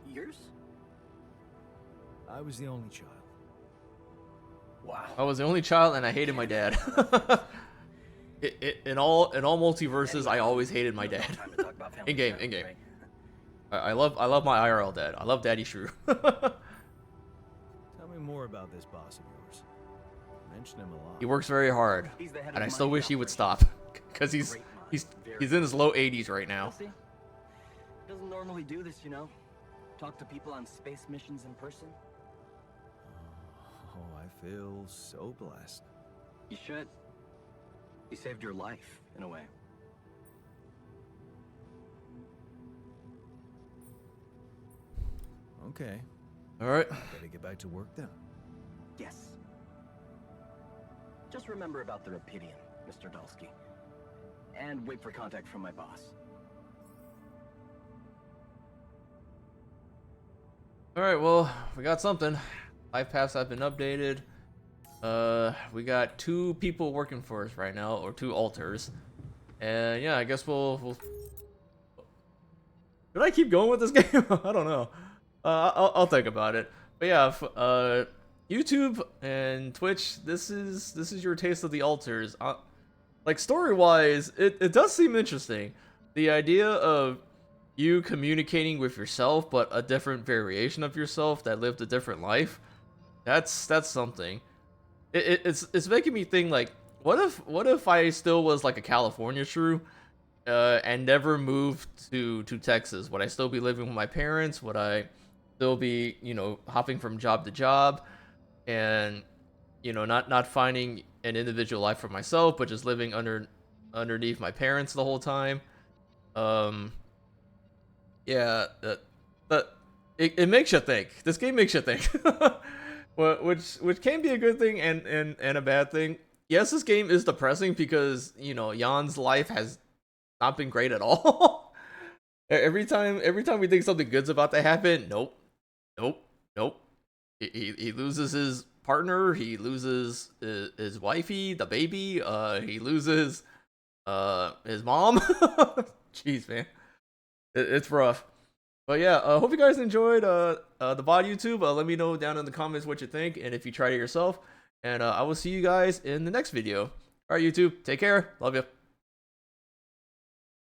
Yours? I was the only child. Wow. I was the only child and I hated my dad. In all multiverses, I always hated my dad. In game. I love my IRL dad. I love Daddy Shrew. Tell me more about this boss of yours. Mention him a lot. He works very hard, He's the head and of I still mining wish he would operations. stop, because he's Great mind, he's very he's in his low 80s right now. Elsie? Doesn't normally do this, you know. Talk to people on space missions in person. Oh, I feel so blessed. You should. He saved your life, in a way. Okay, All right. better get back to work then. Yes. Just remember about the Rapidian, Mr. Dulski. And wait for contact from my boss. All right. Well, we got something. Life paths have been updated. We got 2 people working for us right now, or 2 alters. And yeah, I guess we'll... Should I keep going with this game? I don't know. I'll think about it. But yeah, YouTube and Twitch, this is your taste of the alters. Like story-wise, it does seem interesting. The idea of you communicating with yourself, but a different variation of yourself that lived a different life. That's something. It's making me think, like, what if I still was like a California shrew, and never moved to Texas? Would I still be living with my parents? Would I still be, you know, hopping from job to job, and, you know, not finding an individual life for myself, but just living underneath my parents the whole time? Yeah, but it makes you think. This game makes you think. which can be a good thing and a bad thing. Yes, this game is depressing because, you know, Jan's life has not been great at all. every time we think something good's about to happen, nope. He loses his partner, he loses his wifey, the baby, he loses his mom. Jeez, man. It's rough. But yeah, hope you guys enjoyed the VOD YouTube. Let me know down in the comments what you think and if you tried it yourself. And I will see you guys in the next video. Alright, YouTube, take care. Love you.